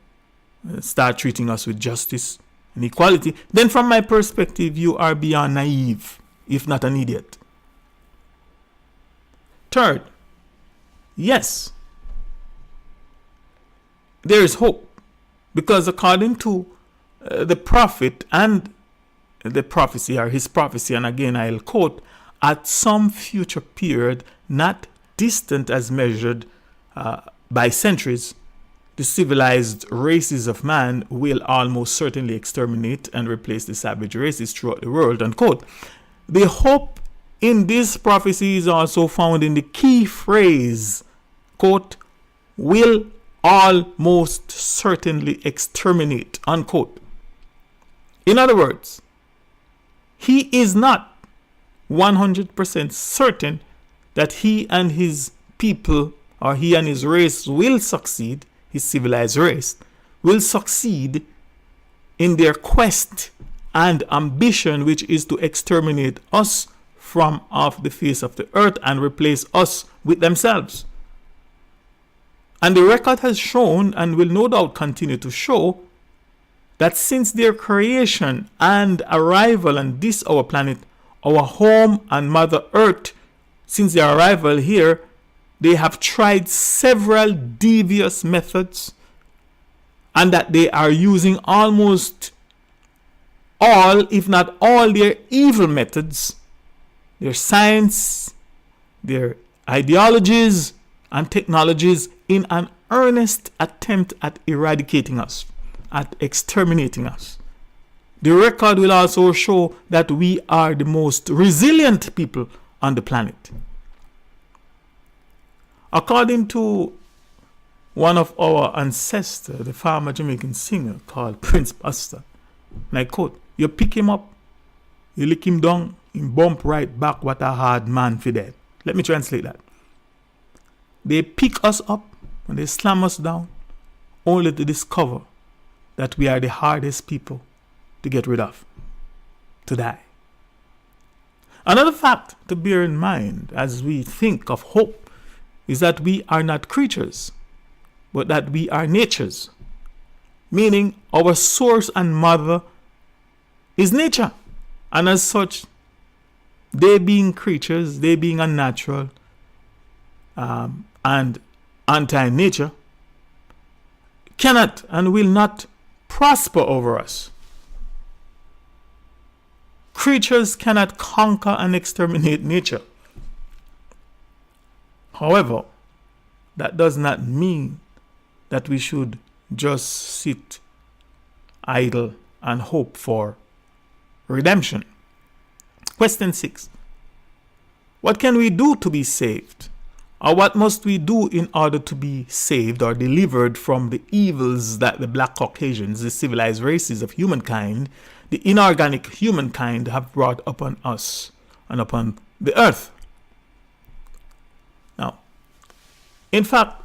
start treating us with justice and equality, then from my perspective, you are beyond naive, if not an idiot. Third, yes, there is hope, because according to the prophet and the prophecy, or his prophecy, and again I'll quote, at some future period, not distant as measured by centuries, the civilized races of man will almost certainly exterminate and replace the savage races throughout the world, unquote. The hope in this prophecy is also found in the key phrase, quote, will almost certainly exterminate, unquote. In other words, he is not 100% certain that he and his people, or he and his race will succeed, his civilized race, will succeed in their quest and ambition, which is to exterminate us from off the face of the earth and replace us with themselves. And the record has shown, and will no doubt continue to show, that since their creation and arrival on this our planet, our home and Mother Earth, since their arrival here, they have tried several devious methods, and that they are using almost all, if not all, their evil methods, their science, their ideologies and technologies, in an earnest attempt at eradicating us, at exterminating us. The record will also show that we are the most resilient people on the planet. According to one of our ancestors, the former Jamaican singer called Prince Buster, and I quote, you pick him up, you lick him down, he bump right back, what a hard man for that. Let me translate that. They pick us up and they slam us down, only to discover that we are the hardest people to get rid of, to die. Another fact to bear in mind as we think of hope is that we are not creatures, but that we are natures. Meaning our source and mother is nature. And as such, they being creatures, they being unnatural and anti-nature, cannot and will not prosper over us. Creatures cannot conquer and exterminate nature. However, that does not mean that we should just sit idle and hope for redemption. Question 6. What can we do to be saved? Or what must we do in order to be saved or delivered from the evils that the black Caucasians, the civilized races of humankind, the inorganic humankind have brought upon us and upon the earth? Now, in fact,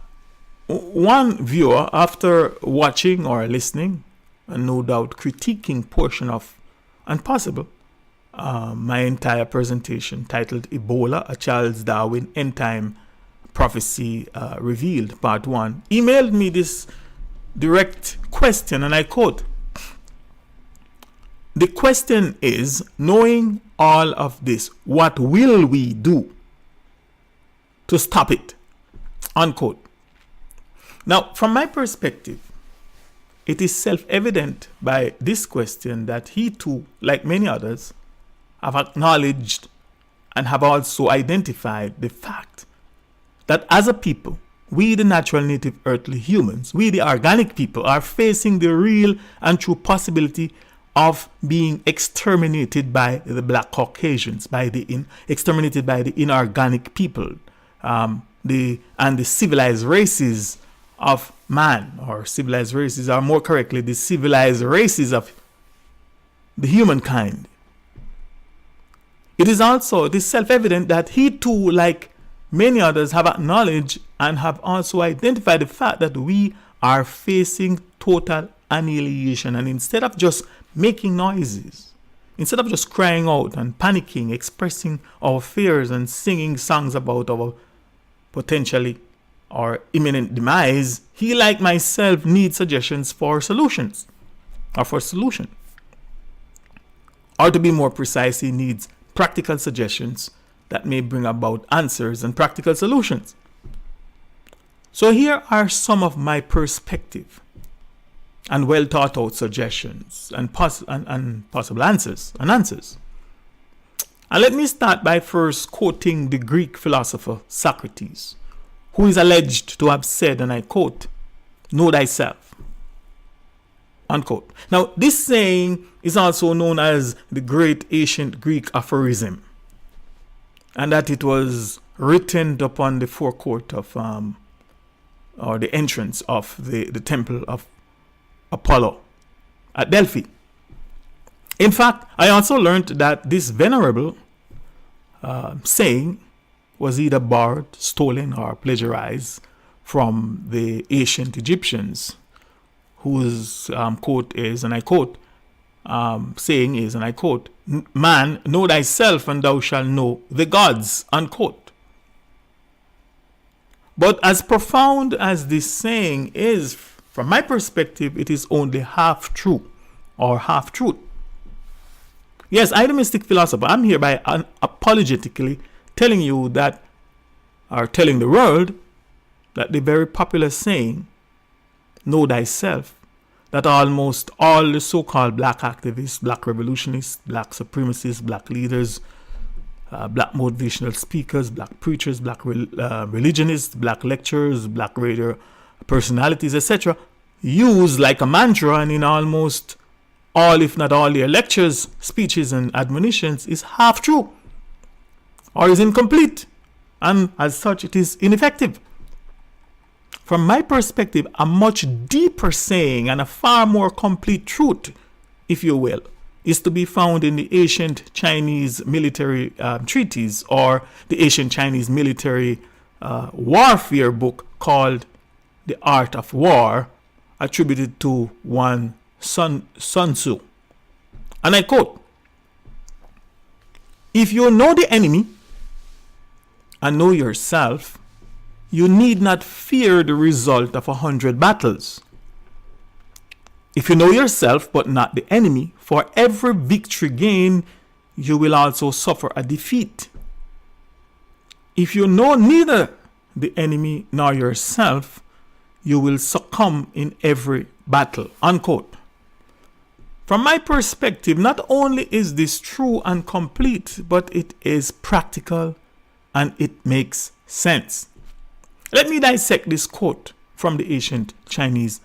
one viewer, after watching or listening, and no doubt critiquing portion of, and possible, my entire presentation titled Ebola, a Charles Darwin End Time Prophecy Revealed, Part 1, emailed me this direct question, and I quote, the question is, knowing all of this, what will we do to stop it? Unquote. Now, from my perspective, it is self-evident by this question that he too, like many others, have acknowledged and have also identified the fact that as a people, we the natural native earthly humans, we the organic people, are facing the real and true possibility of being exterminated by the black Caucasians, exterminated by the inorganic people, the civilized races of man, or civilized races, or more correctly, the civilized races of the humankind. It is self-evident that he too, like many others, have acknowledged and have also identified the fact that we are facing total annihilation. And instead of just making noises, instead of just crying out and panicking, expressing our fears and singing songs about our potentially or imminent demise, he, like myself, needs suggestions for solutions, or for solution. Or to be more precise, he needs practical suggestions that may bring about answers and practical solutions. So here are some of my perspective and well thought out suggestions and possible answers. And let me start by first quoting the Greek philosopher Socrates, who is alleged to have said, and I quote, "Know thyself," unquote. Now, this saying is also known as the great ancient Greek aphorism, and that it was written upon the forecourt of, or the entrance of the temple of Apollo at Delphi. In fact, I also learned that this venerable saying was either borrowed, stolen, or plagiarized from the ancient Egyptians, whose quote is, and I quote, saying is, and I quote, "Man, know thyself and thou shalt know the gods," unquote. But as profound as this saying is, from my perspective, it is only half true or half truth. Yes, I, the Mystic Philosopher, I'm hereby unapologetically telling you that, or telling the world, that the very popular saying, "Know thyself," that almost all the so-called black activists, black revolutionists, black supremacists, black leaders, black motivational speakers, black preachers, black religionists, black lecturers, black radio personalities, etc., use like a mantra, and in almost all, if not all, their lectures, speeches, and admonitions, is half true or is incomplete, and as such it is ineffective. From my perspective, a much deeper saying and a far more complete truth, if you will, is to be found in the ancient Chinese military treatise, or the ancient Chinese military warfare book called The Art of War, attributed to one Sun Tzu. And I quote, "If you know the enemy and know yourself, you need not fear the result of 100 battles. If you know yourself but not the enemy, for every victory gained, you will also suffer a defeat. If you know neither the enemy nor yourself, you will succumb in every battle," unquote. From my perspective, not only is this true and complete, but it is practical and it makes sense. Let me dissect this quote from the ancient Chinese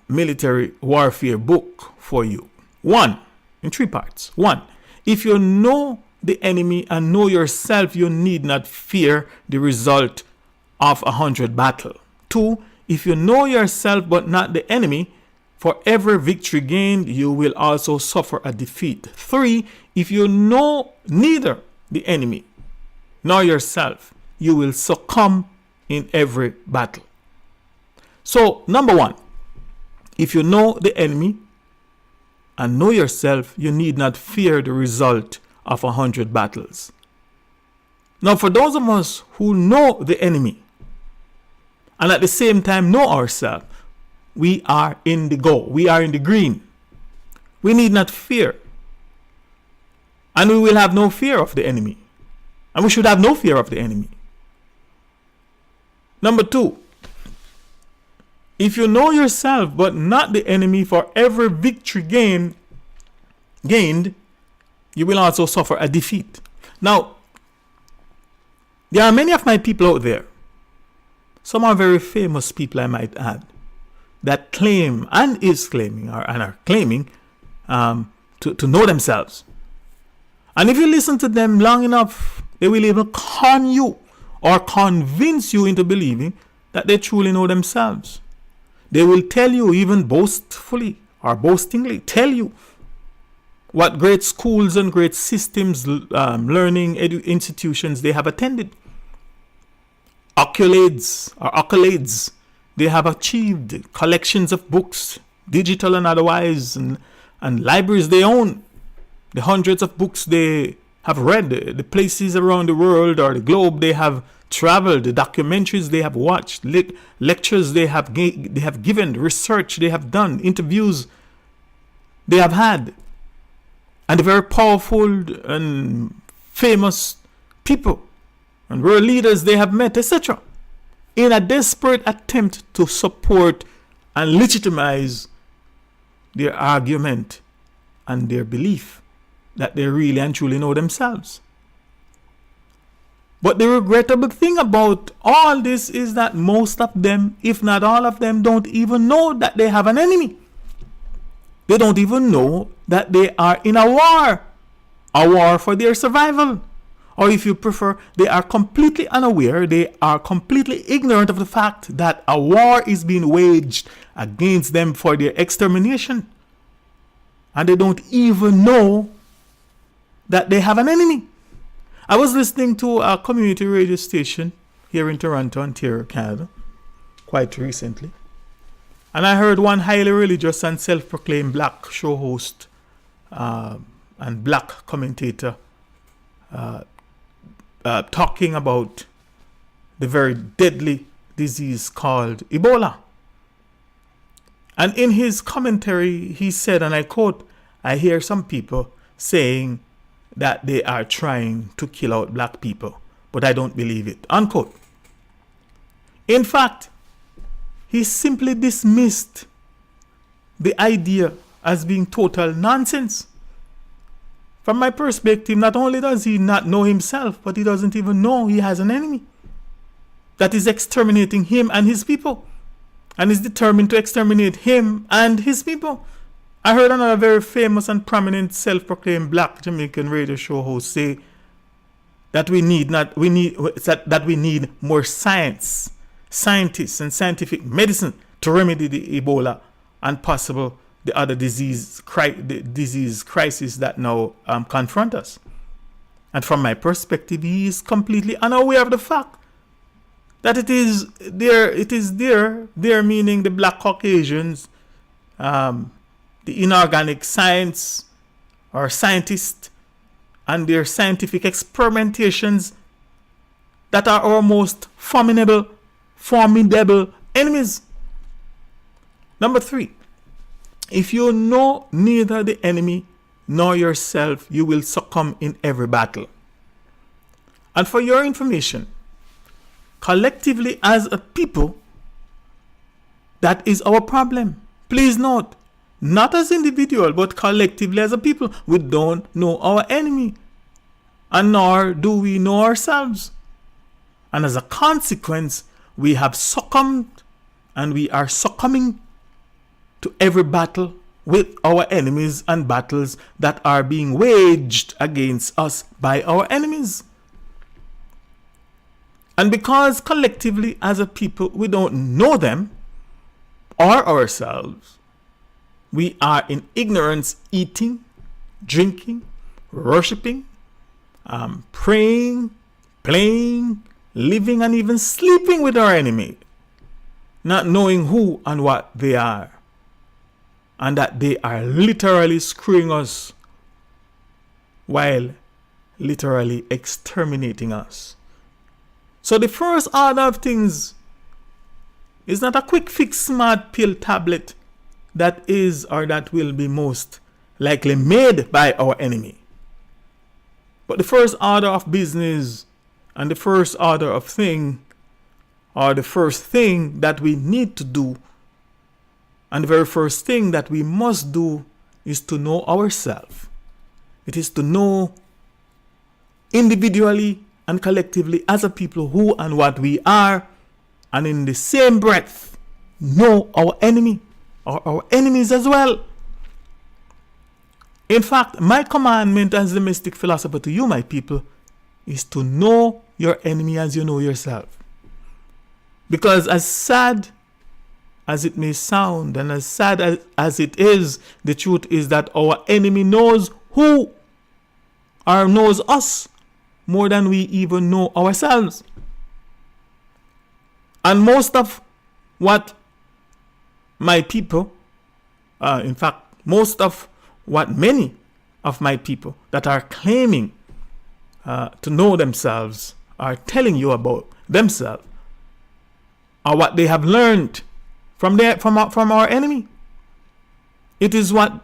military warfare book for you. One, in three parts. One, if you know the enemy and know yourself, you need not fear the result of 100 battles. Two, if you know yourself but not the enemy, for every victory gained, you will also suffer a defeat. Three, if you know neither the enemy nor yourself, you will succumb in every battle. So, number one, if you know the enemy and know yourself, you need not fear the result of 100 battles. Now, for those of us who know the enemy and at the same time know ourselves, we are in the go. We are in the green. We need not fear. And we will have no fear of the enemy. And we should have no fear of the enemy. Number 2, if you know yourself but not the enemy, for every victory gained, you will also suffer a defeat. Now, there are many of my people out there, some are very famous people I might add, that claim and is claiming and are claiming to know themselves. And if you listen to them long enough, they will even con you or convince you into believing that they truly know themselves. They will tell you, even boastfully or boastingly, tell you what great schools and great systems, learning institutions they have attended. Accolades they have achieved, collections of books, digital and otherwise, and libraries they own, the hundreds of books they have read, the places around the world or the globe they have traveled, the documentaries they have watched, lectures they have given, research they have done, interviews they have had, and the very powerful and famous people and world leaders they have met, etc., in a desperate attempt to support and legitimize their argument and their belief that they really and truly know themselves. But the regrettable thing about all this is that most of them, if not all of them, don't even know that they have an enemy. They don't even know that they are in a war for their survival. Or if you prefer, they are completely unaware, they are completely ignorant of the fact that a war is being waged against them for their extermination. And they don't even know that they have an enemy. I was listening to a community radio station here in Toronto, Ontario, Canada, quite recently. And I heard one highly religious and self-proclaimed black show host and black commentator talking about the very deadly disease called Ebola. And in his commentary, he said, and I quote, "I hear some people saying that they are trying to kill out black people, but I don't believe it," unquote. In fact, he simply dismissed the idea as being total nonsense. From my perspective, not only does he not know himself, but he doesn't even know he has an enemy that is exterminating him and his people, and is determined to exterminate him and his people. I heard another very famous and prominent self-proclaimed black Jamaican radio show host say that we need more scientists and scientific medicine to remedy the Ebola and possible the other disease crisis that now confront us. And from my perspective, he is completely unaware of the fact that it is there meaning the black Caucasians, the inorganic science or scientists and their scientific experimentations that are our most formidable enemies. Number 3, if you know neither the enemy nor yourself, you will succumb in every battle. And for your information, collectively as a people, that is our problem. Please note, not as individual, but collectively as a people, we don't know our enemy, and nor do we know ourselves. And as a consequence, we have succumbed and we are succumbing to every battle with our enemies and battles that are being waged against us by our enemies. And because collectively as a people we don't know them or ourselves, we are in ignorance, eating, drinking, worshipping, praying, playing, living, and even sleeping with our enemy, not knowing who and what they are, and that they are literally screwing us while literally exterminating us. So the first order of things It's not a quick fix smart pill tablet that is or that will be most likely made by our enemy. But the first order of business and the first order of thing, or the first thing that we need to do, and the very first thing that we must do, is to know ourselves. It is to know individually and collectively as a people who and what we are, and in the same breath know our enemy or our enemies as well. In fact, my commandment as the mystic philosopher to you, my people, is to know your enemy as you know yourself. Because as sad as it may sound, and as sad as it is, the truth is that our enemy knows who or knows us more than we even know ourselves. And most of what my people, in fact, most of what many of my people that are claiming to know themselves are telling you about themselves are what they have learned from our enemy. It is what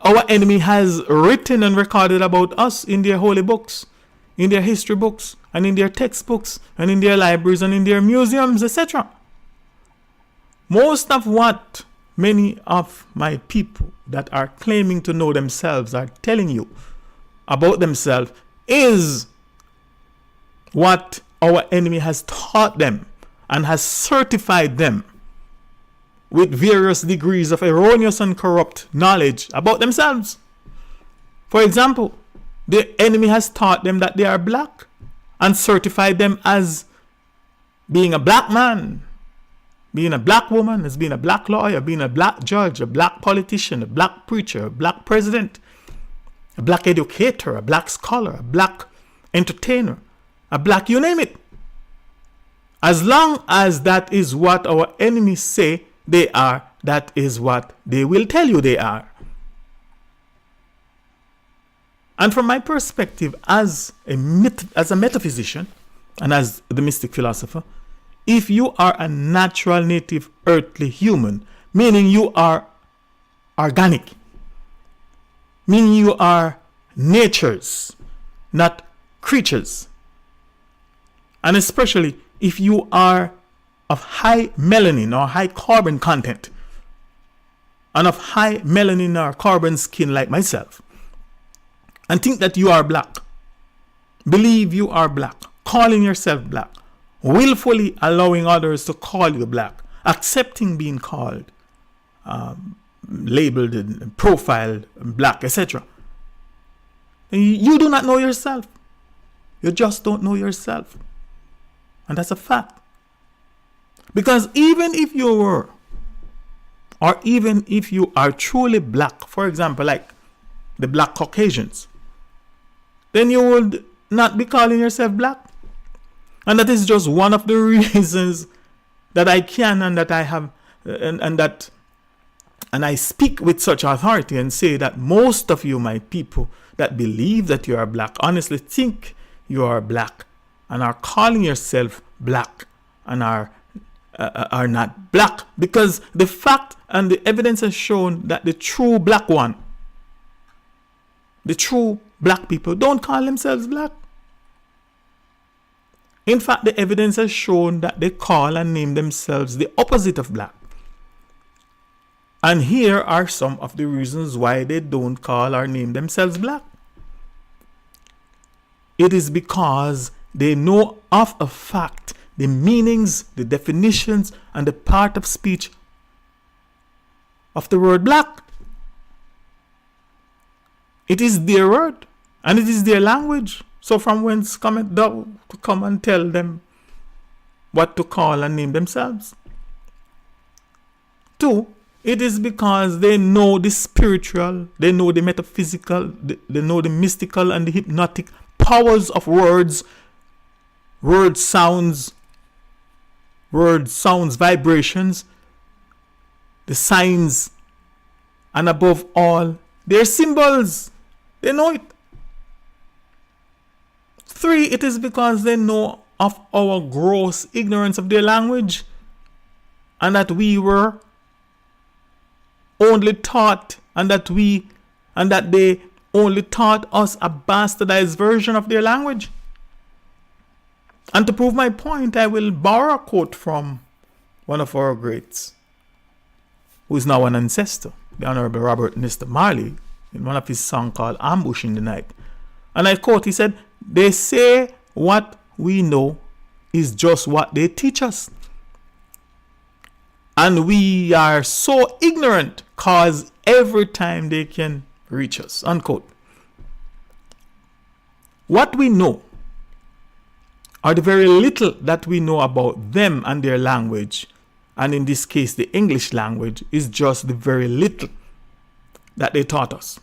our enemy has written and recorded about us in their holy books, in their history books, and in their textbooks, and in their libraries, and in their museums, etc. Most of what many of my people that are claiming to know themselves are telling you about themselves is what our enemy has taught them and has certified them with various degrees of erroneous and corrupt knowledge about themselves. For example, the enemy has taught them that they are black and certified them as being a black man, being a black woman, as being a black lawyer, being a black judge, a black politician, a black preacher, a black president, a black educator, a black scholar, a black entertainer, a black you name it. As long as that is what our enemies say they are, that is what they will tell you they are. And from my perspective as a metaphysician and as the mystic philosopher, if you are a natural native earthly human, meaning you are organic, meaning you are natures, not creatures, and especially if you are of high melanin or high carbon content, and of high melanin or carbon skin like myself, and think that you are black, believe you are black, calling yourself black, willfully allowing others to call you black, accepting being called, labeled and profiled black, etc. You do not know yourself. You just don't know yourself. And that's a fact. Because even if you were, or even if you are truly black, for example, like the black Caucasians, then you would not be calling yourself black. And that is just one of the reasons that I can and that I have and I speak with such authority and say that most of you, my people, that believe that you are black, honestly think you are black and are calling yourself black and are not black, because the fact and the evidence has shown that the true black one, the true black people, don't call themselves black. In fact, the evidence has shown that they call and name themselves the opposite of black. And here are some of the reasons why they don't call or name themselves black. It is because they know of a fact, the meanings, the definitions, and the part of speech of the word black. It is their word, and it is their language. So from whence cometh thou to come and tell them what to call and name themselves? 2, it is because they know the spiritual, they know the metaphysical, they know the mystical and the hypnotic powers of words, word sounds, vibrations, the signs, and above all, their symbols. They know it. 3, it is because they know of our gross ignorance of their language and that we were only taught, and that they only taught us a bastardized version of their language. And to prove my point, I will borrow a quote from one of our greats, who is now an ancestor, the Honorable Robert Nesta Marley, in one of his songs called Ambush in the Night. And I quote, he said, "They say what we know is just what they teach us. And we are so ignorant cause every time they can reach us." Unquote. What we know, or the very little that we know about them and their language, and in this case the English language, is just the very little that they taught us.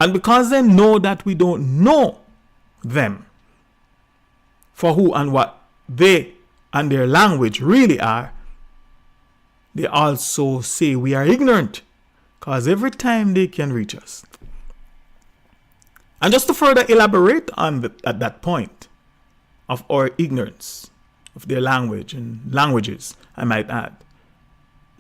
And because they know that we don't know them for who and what they and their language really are, they also say we are ignorant, because every time they can reach us. And just to further elaborate on at that point of our ignorance of their language and languages, I might add,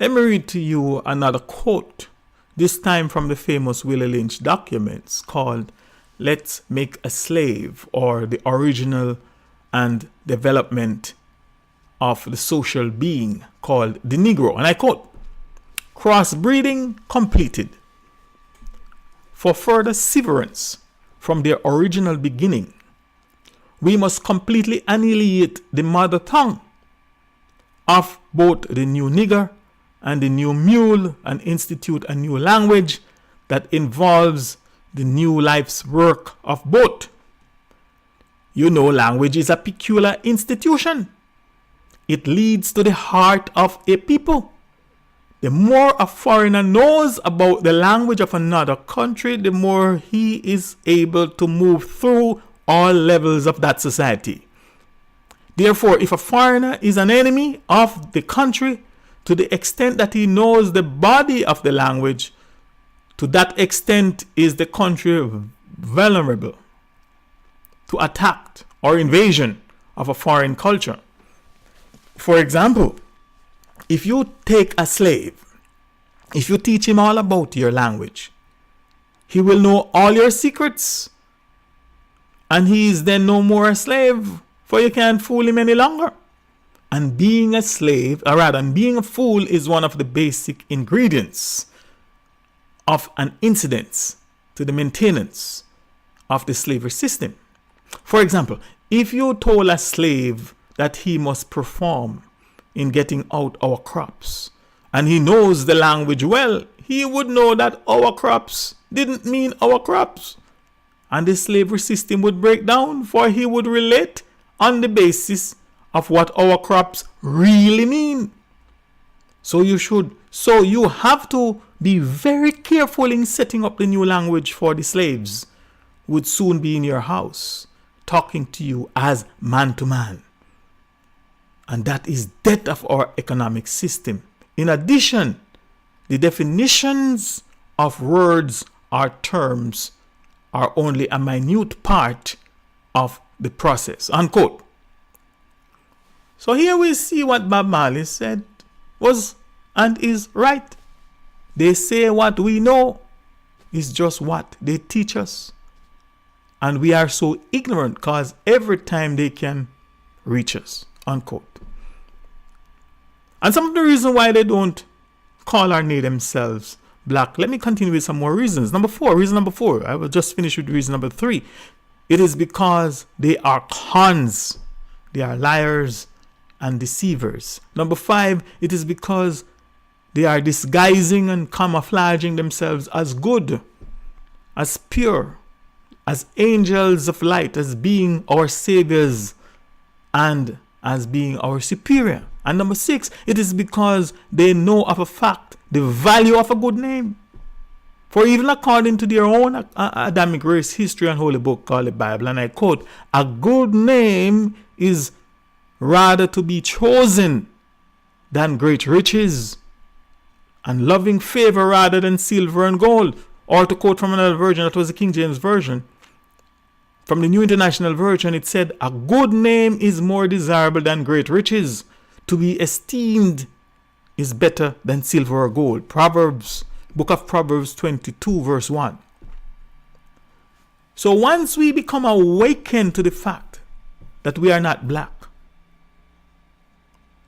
let me read to you another quote, this time from the famous Willie Lynch documents called "Let's Make a Slave, or the Original and Development of the Social Being called the Negro." And I quote, "Crossbreeding completed. For further severance from their original beginning, we must completely annihilate the mother tongue of both the new nigger and the new mule and institute a new language that involves the new life's work of both. You know, language is a peculiar institution. It leads to the heart of a people. The more a foreigner knows about the language of another country, the more he is able to move through all levels of that society. Therefore, if a foreigner is an enemy of the country, to the extent that he knows the body of the language, to that extent is the country vulnerable to attack or invasion of a foreign culture. For example, if you take a slave, if you teach him all about your language, he will know all your secrets, and he is then no more a slave, for you can't fool him any longer. And being a slave, or rather, being a fool, is one of the basic ingredients of an incident to the maintenance of the slavery system. For example, if you told a slave that he must perform in getting out our crops, and he knows the language well, he would know that our crops didn't mean our crops. And the slavery system would break down, for he would relate on the basis of what our crops really mean. So you have to be very careful in setting up the new language, for the slaves would soon be in your house talking to you as man to man. And that is death of our economic system. In addition, the definitions of words or terms are only a minute part of the process. Unquote. So here we see what Bob Marley said was and is right. They say what we know is just what they teach us. And we are so ignorant because every time they can reach us. Unquote. And some of the reasons why they don't call or name themselves black. Let me continue with some more reasons. Reason number four. I will just finish with reason number 3. It is because they are cons. They are liars and deceivers. Number 5, it is because they are disguising and camouflaging themselves as good, as pure, as angels of light, as being our saviors, and as being our superior. And number 6, it is because they know of a fact, the value of a good name. For even according to their own Adamic race history and holy book called the Bible, and I quote, a good name is rather to be chosen than great riches, and loving favor rather than silver and gold. Or to quote from another version, that was the King James Version, from the New International Version, it said, a good name is more desirable than great riches. To be esteemed is better than silver or gold. Proverbs, book of Proverbs 22 verse 1. So once we become awakened to the fact that we are not black,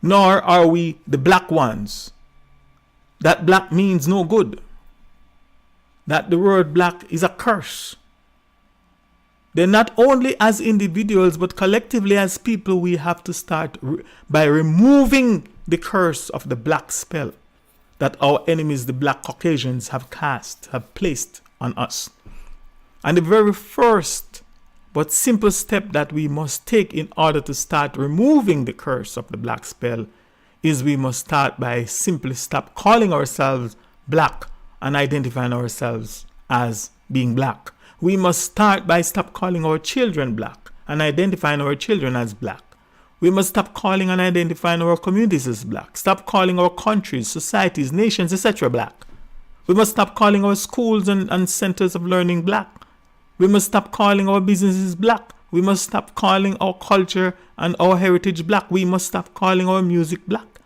nor are we the black ones, that black means no good, that the word black is a curse, then not only as individuals but collectively as people, we have to start by removing the curse of the black spell that our enemies, the black Caucasians, have placed on us. And the very first but simple step that we must take in order to start removing the curse of the black spell is we must start by simply stop calling ourselves black and identifying ourselves as being black. We must start by stop calling our children black and identifying our children as black. We must stop calling and identifying our communities as black. Stop calling our countries, societies, nations, etc. black. We must stop calling our schools and centers of learning black. We must stop calling our businesses black. We must stop calling our culture and our heritage black. We must stop calling our music black.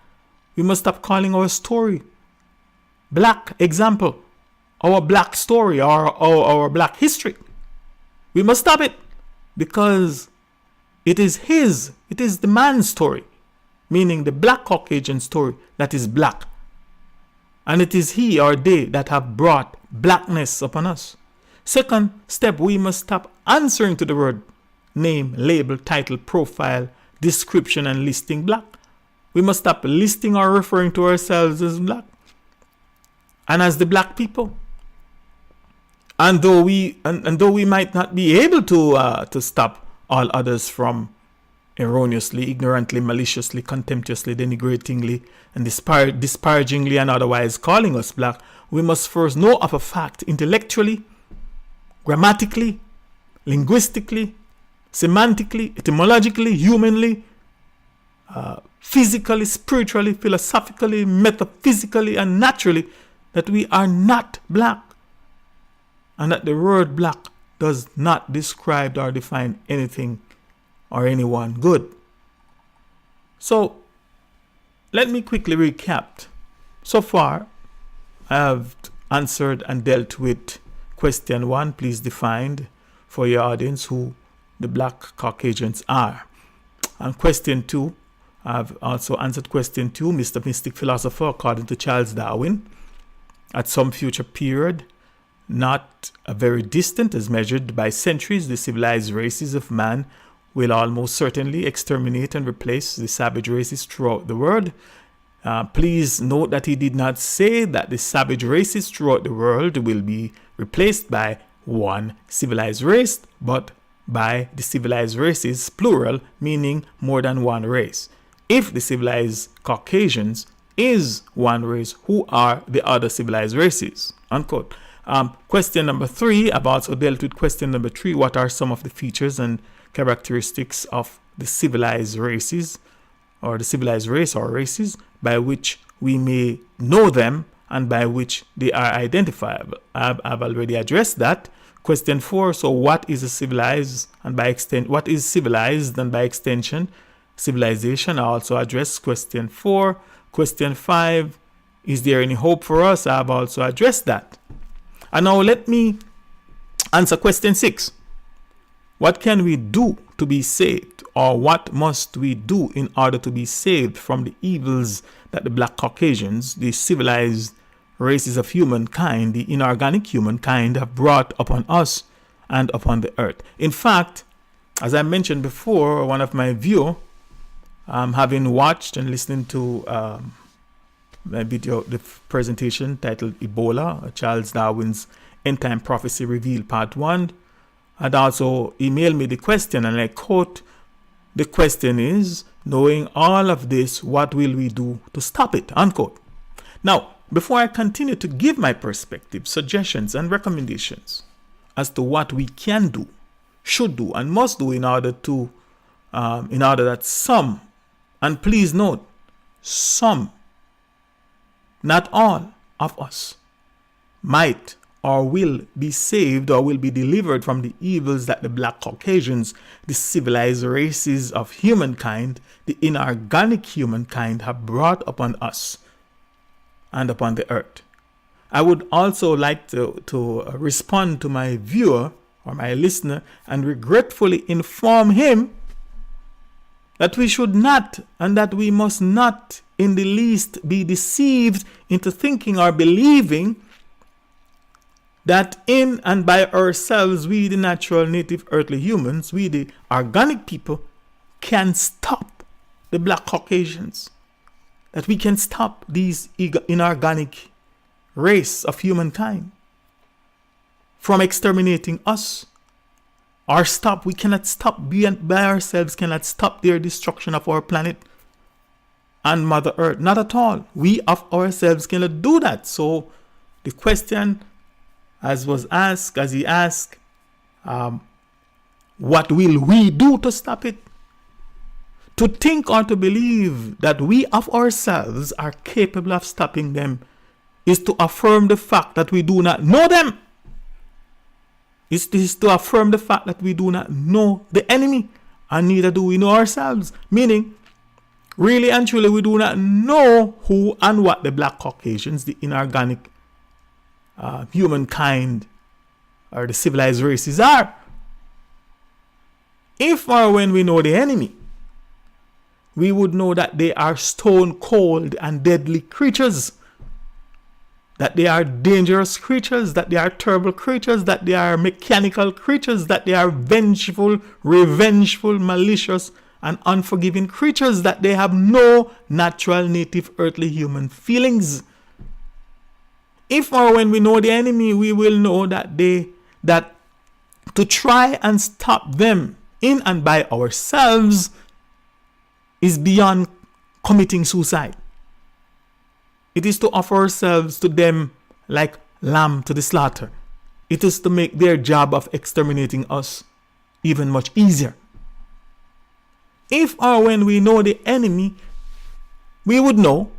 We must stop calling our story black. Example, our black story or our black history. We must stop it because it is the man's story, meaning the black Caucasian story, that is black. And it is he or they that have brought blackness upon us. Second step, we must stop answering to the word name, label, title, profile, description, and listing black. We must stop listing or referring to ourselves as black and as the black people. And though we might not be able to stop all others from erroneously, ignorantly, maliciously, contemptuously, denigratingly, and disparagingly and otherwise calling us black, we must first know of a fact intellectually, grammatically, linguistically, semantically, etymologically, humanly, physically, spiritually, philosophically, metaphysically, and naturally, that we are not black. And that the word black does not describe or define anything or anyone good. So, let me quickly recap. So far, I have answered and dealt with question 1. Please define for your audience who the black Caucasians are. And question 2, I've also answered question 2, Mr. Mystic Philosopher, according to Charles Darwin, at some future period, not very distant as measured by centuries, the civilized races of man will almost certainly exterminate and replace the savage races throughout the world. Please note that he did not say that the savage races throughout the world will be replaced by one civilized race, but by the civilized races, plural, meaning more than one race. If the civilized Caucasians is one race, who are the other civilized races? Unquote. Question number 3, I've also dealt with question number 3. What are some of the features and characteristics of the civilized races, or the civilized race or races, by which we may know them and by which they are identifiable? I've already addressed that. Question 4, so what is a civilized, and by extent, what is civilized, and by extension, civilization? I also addressed question 4. Question 5, is there any hope for us? I've also addressed that. And now let me answer question 6. What can we do to be saved, or what must we do in order to be saved from the evils that the black Caucasians, the civilized races of humankind, the inorganic humankind, have brought upon us and upon the earth? In fact, as I mentioned before, one of my view, having watched and listening to my video, the presentation titled Ebola, Charles Darwin's End Time Prophecy Revealed Part 1, had also emailed me the question, and I quote, the question is, knowing all of this, what will we do to stop it? Unquote. Now, before I continue to give my perspective, suggestions, and recommendations as to what we can do, should do, and must do in order that some, and please note, some, not all of us, might or will be saved or will be delivered from the evils that the black Caucasians, the civilized races of humankind, the inorganic humankind have brought upon us and upon the earth. I would also like to respond to my viewer or my listener and regretfully inform him that we should not and that we must not in the least be deceived into thinking or believing that in and by ourselves, we the natural native earthly humans, we the organic people, can stop the black Caucasians. That we can stop these inorganic race of humankind from exterminating us. Or stop, we cannot stop, by ourselves cannot stop their destruction of our planet and Mother Earth. Not at all. We of ourselves cannot do that. So the question, as he asked, what will we do to stop it? To think or to believe that we of ourselves are capable of stopping them is to affirm the fact that we do not know them. It is to affirm the fact that we do not know the enemy, and neither do we know ourselves. Meaning, really and truly, we do not know who and what the black Caucasians, the inorganic humankind, or the civilized races are. If or when we know the enemy, we would know that they are stone cold and deadly creatures, that they are dangerous creatures, that they are terrible creatures, that they are mechanical creatures, that they are vengeful, revengeful, malicious, and unforgiving creatures, that they have no natural native earthly human feelings. If or when we know the enemy, we will know that to try and stop them in and by ourselves is beyond committing suicide. It is to offer ourselves to them like lamb to the slaughter. It is to make their job of exterminating us even much easier. If or when we know the enemy, we would know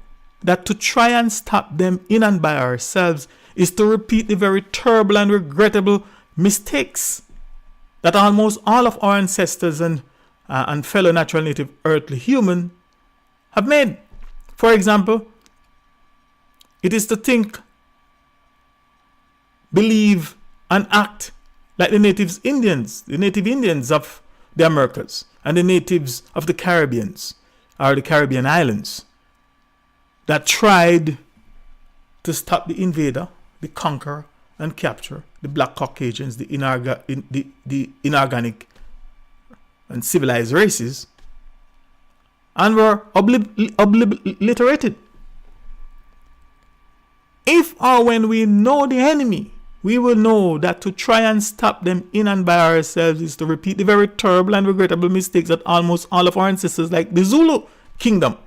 that to try and stop them in and by ourselves is to repeat the very terrible and regrettable mistakes that almost all of our ancestors and fellow natural native earthly human have made. For example, it is to think, believe, and act like the native Indians of the Americas and the natives of the Caribbeans or the Caribbean islands that tried to stop the invader, the conqueror, and capture the black Caucasians, the inorganic and civilized races, and were obliterated. If or when we know the enemy, we will know that to try and stop them in and by ourselves is to repeat the very terrible and regrettable mistakes that almost all of our ancestors, like the Zulu kingdom,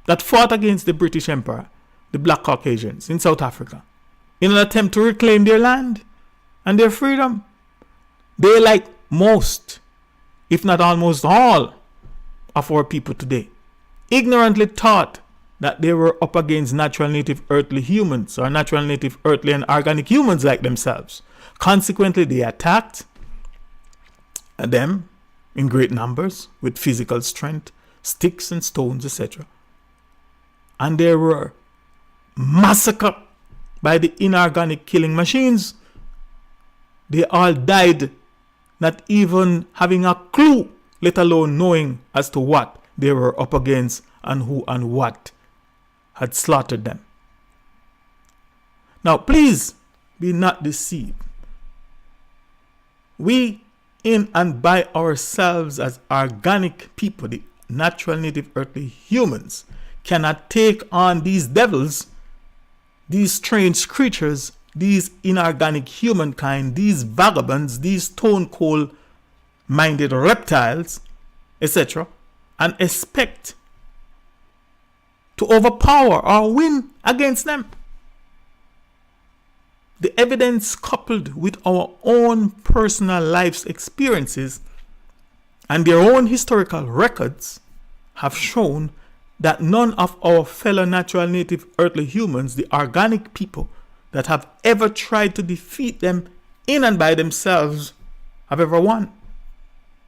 that fought against the British Empire, the black Caucasians in South Africa, in an attempt to reclaim their land and their freedom. They, like most, if not almost all, of our people today, ignorantly thought that they were up against natural native earthly humans or natural native earthly and organic humans like themselves. Consequently, they attacked them in great numbers with physical strength, sticks and stones, etc. And they were massacred by the inorganic killing machines. They all died, not even having a clue, let alone knowing as to what they were up against and who and what had slaughtered them. Now, please be not deceived. We, in and by ourselves as organic people, the natural native earthly humans, cannot take on these devils, these strange creatures, these inorganic humankind, these vagabonds, these stone cold minded reptiles, etc., and expect to overpower or win against them. The evidence, coupled with our own personal life's experiences and their own historical records, have shown that none of our fellow natural native earthly humans, the organic people, that have ever tried to defeat them in and by themselves have ever won.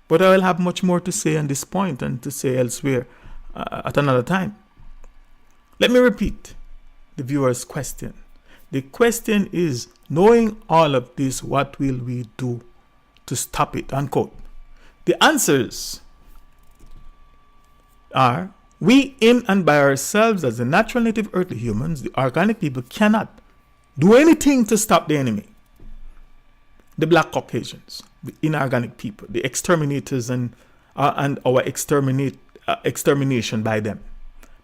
But I will have much more to say on this point and to say elsewhere at another time. Let me repeat the viewer's question. The question is, knowing all of this, what will we do to stop it? Unquote. The answers are, we in and by ourselves as the natural native earthly humans, the organic people, cannot do anything to stop the enemy. The black Caucasians, the inorganic people, the exterminators and our extermination by them.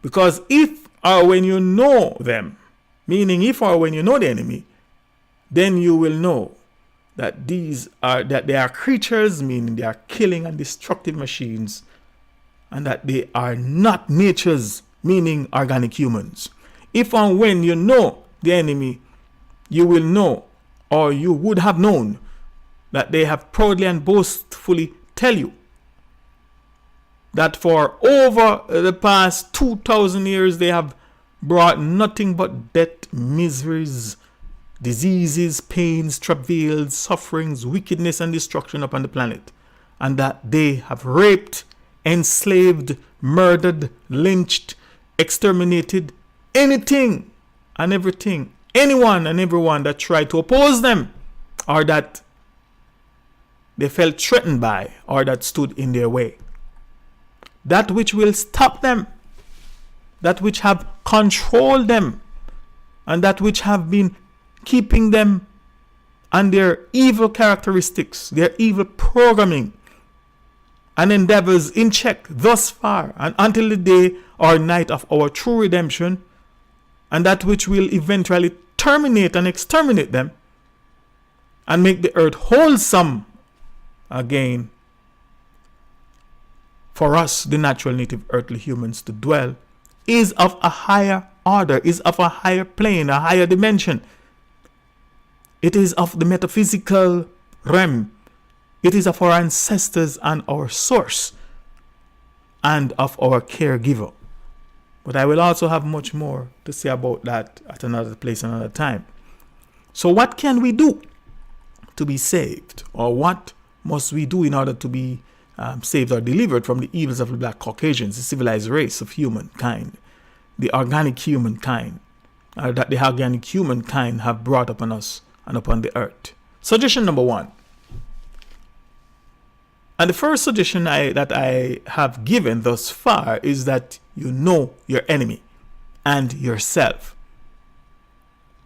Because if or when you know them, meaning if or when you know the enemy, then you will know that they are creatures, meaning they are killing and destructive machines, and that they are not natures, meaning organic humans. If and when you know the enemy, you will know, or you would have known, that they have proudly and boastfully tell you that for over the past 2,000 years they have brought nothing but death, miseries, diseases, pains, travails, sufferings, wickedness, and destruction upon the planet. And that they have raped, enslaved, murdered, lynched, exterminated anything and everything, anyone and everyone that tried to oppose them, or that they felt threatened by, or that stood in their way. That which will stop them, that which have controlled them, and that which have been keeping them and their evil characteristics, their evil programming and endeavors in check thus far and until the day or night of our true redemption, and that which will eventually terminate and exterminate them and make the earth wholesome again for us, the natural native earthly humans, to dwell, is of a higher order, is of a higher plane, a higher dimension. It is of the metaphysical realm. It is of our ancestors and our source, and of our caregiver. But I will also have much more to say about that at another place, another time. So what can we do to be saved? Or what must we do in order to be saved or delivered from the evils of the black Caucasians, the civilized race of humankind, the organic humankind, that the organic humankind have brought upon us and upon the earth? Suggestion number 1. And the first suggestion that I have given thus far is that you know your enemy and yourself.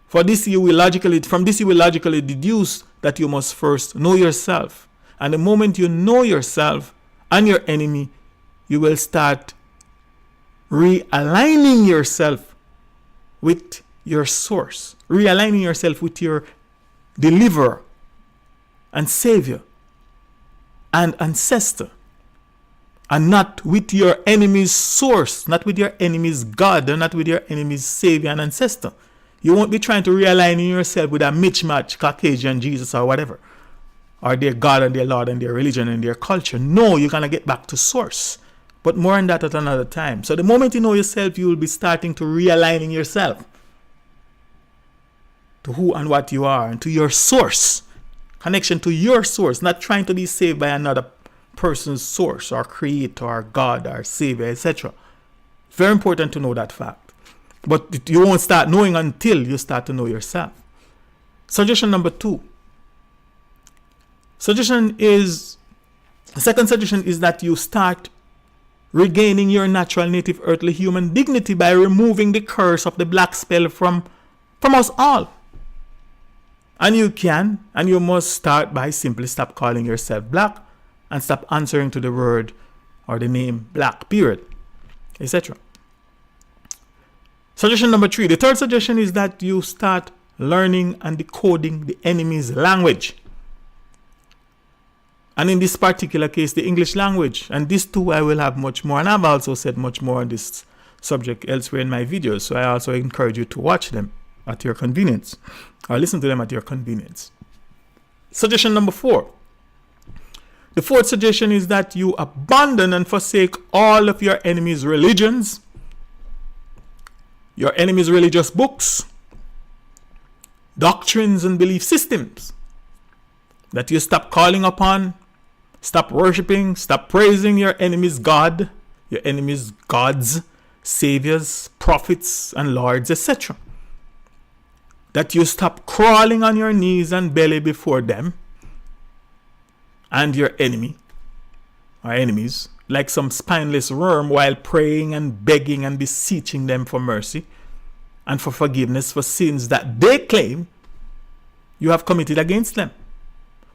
From this you will logically deduce that you must first know yourself. And the moment you know yourself and your enemy, you will start realigning yourself with your source, realigning yourself with your deliverer and savior and ancestor, and not with your enemy's source, not with your enemy's God, and not with your enemy's savior and ancestor. You won't be trying to realign yourself with a mismatch Caucasian Jesus or whatever, or their God and their Lord and their religion and their culture. No, you're going to get back to source. But more on that at another time. So the moment you know yourself, you will be starting to realigning yourself to who and what you are and to your source. Connection to your source, not trying to be saved by another person's source or creator or God or savior, etc. Very important to know that fact. But you won't start knowing until you start to know yourself. Suggestion number 2. The second suggestion is that you start regaining your natural native earthly human dignity by removing the curse of the black spell from us all. And you can, and you must start by simply stop calling yourself black and stop answering to the word or the name black, period, etc. Suggestion number 3. The third suggestion is that you start learning and decoding the enemy's language. And in this particular case, the English language. And this too, I will have much more. And I've also said much more on this subject elsewhere in my videos. So I also encourage you to watch them at your convenience, or listen to them at your convenience. Suggestion number 4. The fourth suggestion is that you abandon and forsake all of your enemy's religions, your enemy's religious books, doctrines and belief systems that you stop calling upon, stop worshiping, stop praising your enemy's God, your enemy's gods, saviors, prophets, and lords, etc. That you stop crawling on your knees and belly before them and your enemy or enemies like some spineless worm while praying and begging and beseeching them for mercy and for forgiveness for sins that they claim you have committed against them.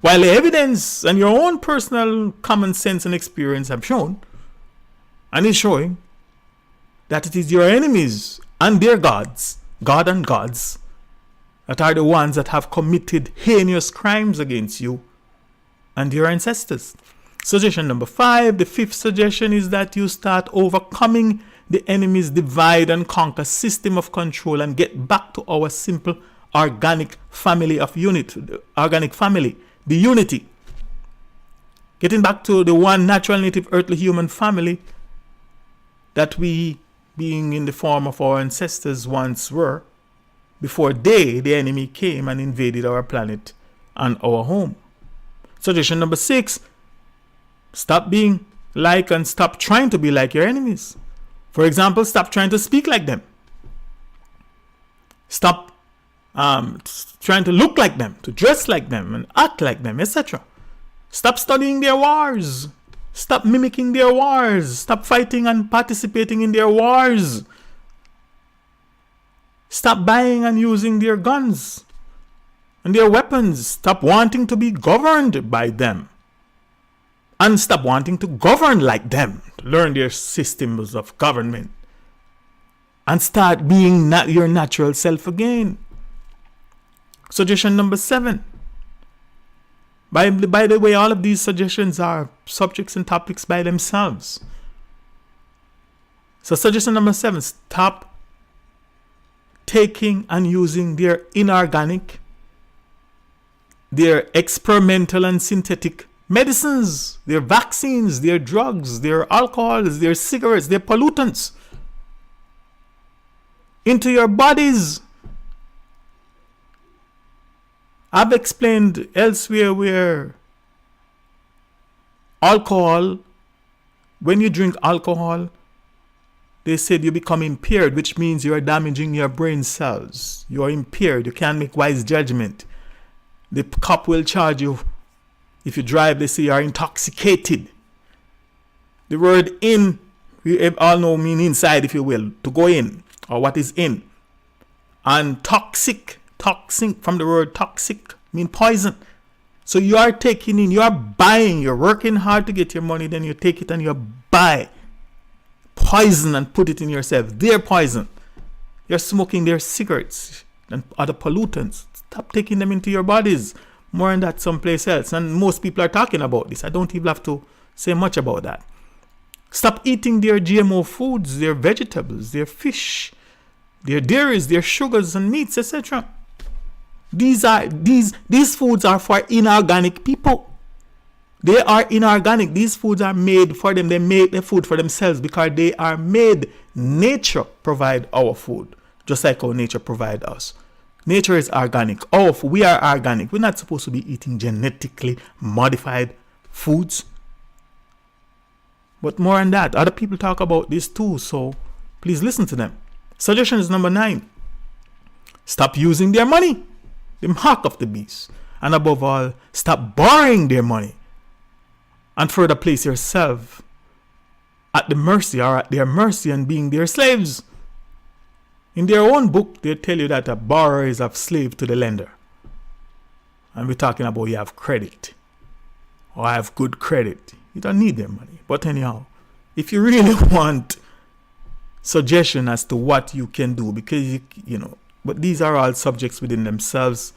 While the evidence and your own personal common sense and experience have shown and is showing that it is your enemies and their gods, God and gods, that are the ones that have committed heinous crimes against you and your ancestors. Suggestion number 5, the 5th suggestion is that you start overcoming the enemy's divide and conquer system of control and get back to our simple organic family of unity, the unity. Getting back to the one natural native earthly human family that we, being in the form of our ancestors, once were, before they, the enemy, came and invaded our planet and our home. Suggestion number 6, stop being like and stop trying to be like your enemies. For example, stop trying to speak like them. Stop trying to look like them, to dress like them, and act like them, etc. Stop studying their wars. Stop mimicking their wars. Stop fighting and participating in their wars. Stop buying and using their guns and their weapons. Stop wanting to be governed by them. And stop wanting to govern like them. Learn their systems of government. And start being your natural self again. Suggestion number 7. By the way, all of these suggestions are subjects and topics by themselves. So suggestion number 7, stop taking and using their inorganic, their experimental and synthetic medicines, their vaccines, their drugs, their alcohols, their cigarettes, their pollutants into your bodies. I've explained elsewhere where alcohol, when you drink alcohol, they said you become impaired, which means you are damaging your brain cells. You are impaired. You can't make wise judgment. The cop will charge you if you drive. They say you are intoxicated. The word in, we all know, mean inside, if you will, to go in, or what is in. And toxic from the word toxic, mean poison. So you are taking in, you are buying, you're working hard to get your money, then you take it and you buy poison and put it in yourself. Their poison. You're smoking their cigarettes and other pollutants. Stop taking them into your bodies. More on that someplace else. And most people are talking about this. I don't even have to say much about that. Stop eating their GMO foods, their vegetables, their fish, their dairies, their sugars and meats, etc. These foods are for inorganic people. They are inorganic. These foods are made for them. They make the food for themselves because they are made. Nature provide our food, just like how nature provide us. Nature is organic. We are organic. We're not supposed to be eating genetically modified foods. But more on that. Other people talk about this too, so please listen to them. Suggestion is number 9. Stop using their money. The mark of the beast. And above all, stop borrowing their money. And further place yourself at the mercy or at their mercy and being their slaves. In their own book, they tell you that a borrower is a slave to the lender. And we're talking about you have credit. Or I have good credit. You don't need their money. But anyhow, if you really want suggestion as to what you can do, because but these are all subjects within themselves.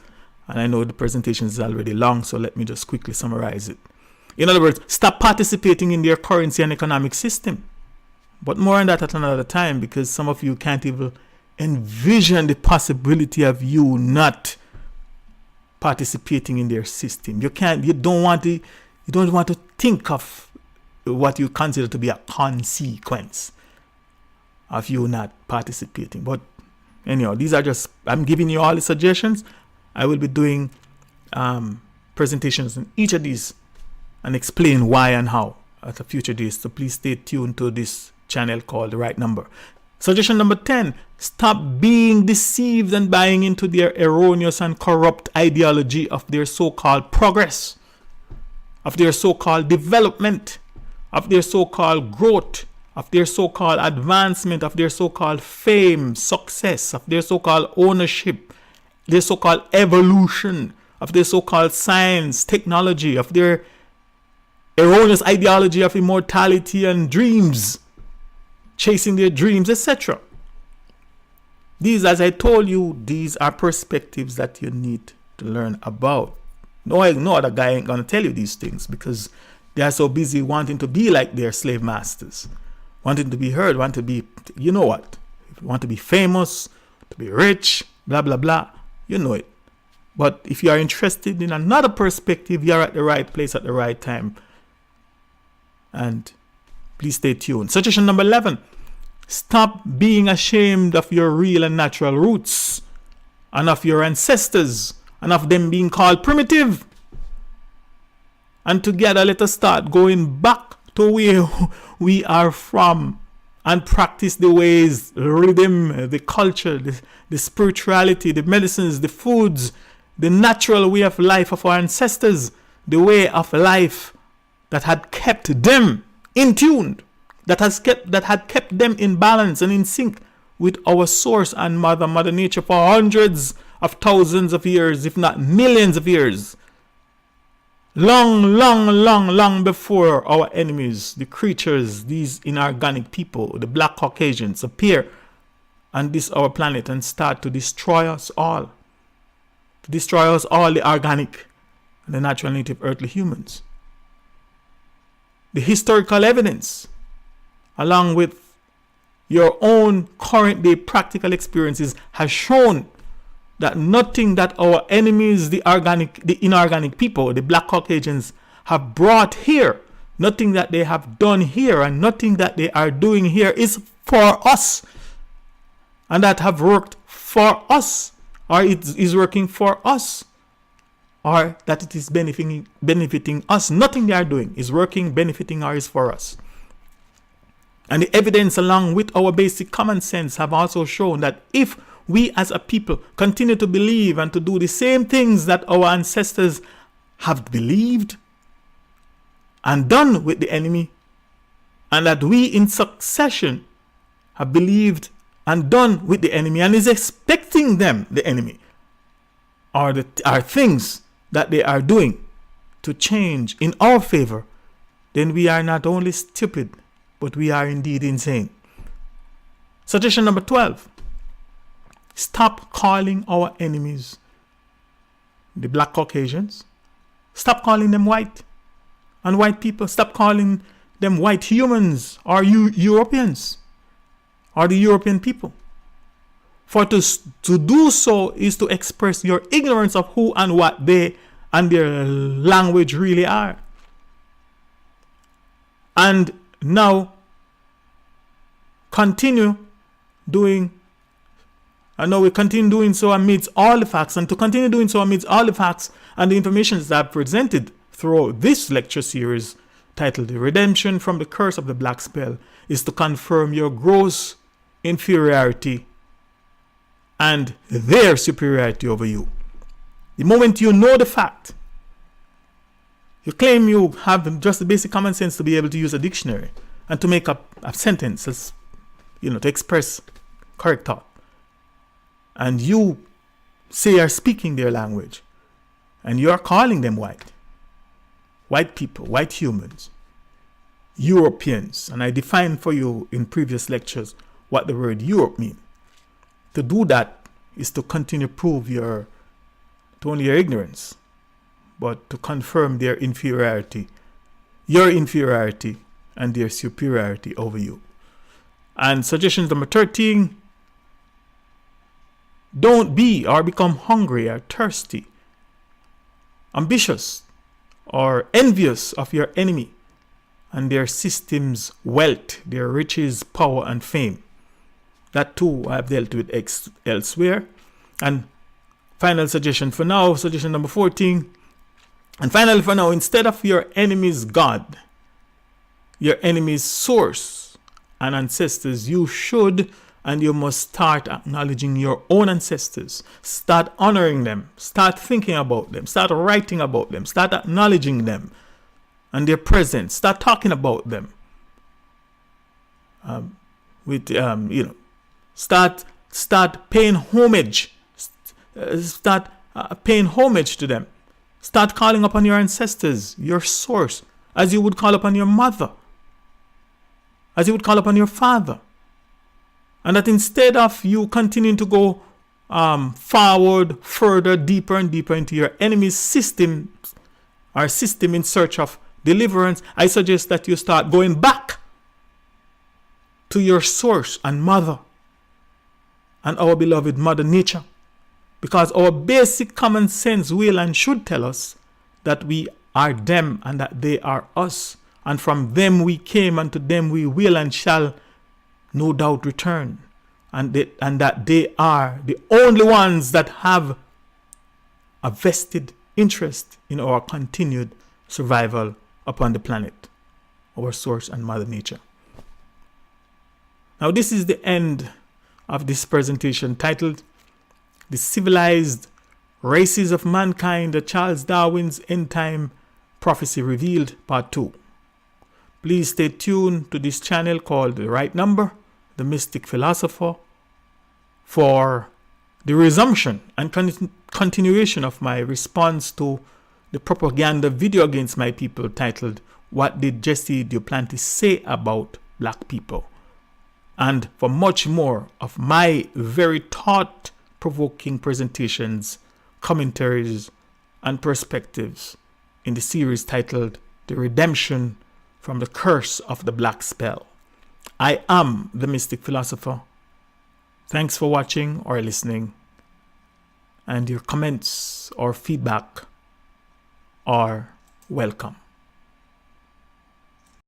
And I know the presentation is already long, so let me just quickly summarize it. In other words, stop participating in their currency and economic system. But more on that at another time, because some of you can't even envision the possibility of you not participating in their system. You don't want to think of what you consider to be a consequence of you not participating. But anyhow, these are just, I'm giving you all the suggestions. I will be doing presentations in each of these and explain why and how at a future date. So please stay tuned to this channel called The Right Number. Suggestion number 10, stop being deceived and buying into their erroneous and corrupt ideology of their so-called progress, of their so-called development, of their so-called growth, of their so-called advancement, of their so-called fame, success, of their so-called ownership, their so-called evolution, of their so-called science, technology, of their erroneous ideology of immortality and dreams, chasing their dreams, etc. These, as I told you, these are perspectives that you need to learn about. No other guy ain't gonna tell you these things because they are so busy wanting to be like their slave masters, wanting to be heard, want to be, you know what? If you want to be famous, to be rich, blah, blah, blah, you know it. But if you are interested in another perspective, you're at the right place at the right time. And please stay tuned. Suggestion number 11. Stop being ashamed of your real and natural roots and of your ancestors and of them being called primitive. And together let us start going back to where we are from and practice the ways, the rhythm, the culture, the spirituality, the medicines, the foods, the natural way of life of our ancestors, the way of life that had kept them in tune, that had kept them in balance and in sync with our source and Mother Nature for hundreds of thousands of years, if not millions of years. Long before our enemies, the creatures, these inorganic people, the black Caucasians, appear on this our planet and start to destroy us all. To destroy us all, the organic and the natural native earthly humans. The historical evidence, along with your own current day practical experiences, has shown that nothing that our enemies, the inorganic people, the black Caucasians, have brought here, nothing that they have done here, and nothing that they are doing here is for us, and that have worked for us, or it is working for us, or that it is benefiting us. Nothing they are doing is working, benefiting, or is for us. And the evidence along with our basic common sense have also shown that if we as a people continue to believe and to do the same things that our ancestors have believed and done with the enemy, and that we in succession have believed and done with the enemy and is expecting them, the enemy, are things that they are doing to change in our favor, then we are not only stupid, but we are indeed insane. Suggestion number 12. Stop calling our enemies, the black Caucasians. Stop calling them white and white people. Stop calling them white humans or Europeans or the European people. For to do so is to express your ignorance of who and what they and their language really are. And now continue doing, and now we continue doing so amidst all the facts, and to continue doing so amidst all the facts and the information that I've presented throughout this lecture series titled The Redemption from the Curse of the Black Spell is to confirm your gross inferiority and their superiority over you. The moment you know the fact, you claim you have just the basic common sense to be able to use a dictionary and to make up a sentence as, to express correct thought. And you say you're speaking their language and you are calling them white. White people, white humans, Europeans. And I defined for you in previous lectures what the word Europe means. To do that is to continue to prove not only your ignorance, but to confirm their inferiority, your inferiority, and their superiority over you. And suggestion number 13, don't be or become hungry or thirsty, ambitious or envious of your enemy and their system's wealth, their riches, power, and fame. That too I have dealt with elsewhere. And Final suggestion for now, suggestion number 14. And finally for now, instead of your enemy's God, your enemy's source and ancestors, you should and you must start acknowledging your own ancestors. Start honoring them. Start thinking about them. Start writing about them. Start acknowledging them and their presence. Start talking about them. Start paying homage. Start paying homage to them. Start calling upon your ancestors, your source, as you would call upon your mother, as you would call upon your father. And that instead of you continuing to go forward, further, deeper and deeper into your enemy's system, or system in search of deliverance, I suggest that you start going back to your source and mother and our beloved Mother Nature. Because our basic common sense will and should tell us that we are them and that they are us. And from them we came and to them we will and shall no doubt return. And that they are the only ones that have a vested interest in our continued survival upon the planet, our source and Mother Nature. Now this is the end of this presentation titled The Civilized Races of Mankind, Charles Darwin's End Time Prophecy Revealed, Part 2. Please stay tuned to this channel called The Right Number, The Mystic Philosopher, for the resumption and continuation of my response to the propaganda video against my people titled, What Did Jesse Duplantis Say About Black People? And for much more of my very thought-provoking presentations, commentaries, and perspectives in the series titled The Redemption from the Curse of the Black Spell. I am the Mystic Philosopher. Thanks for watching or listening, and your comments or feedback are welcome.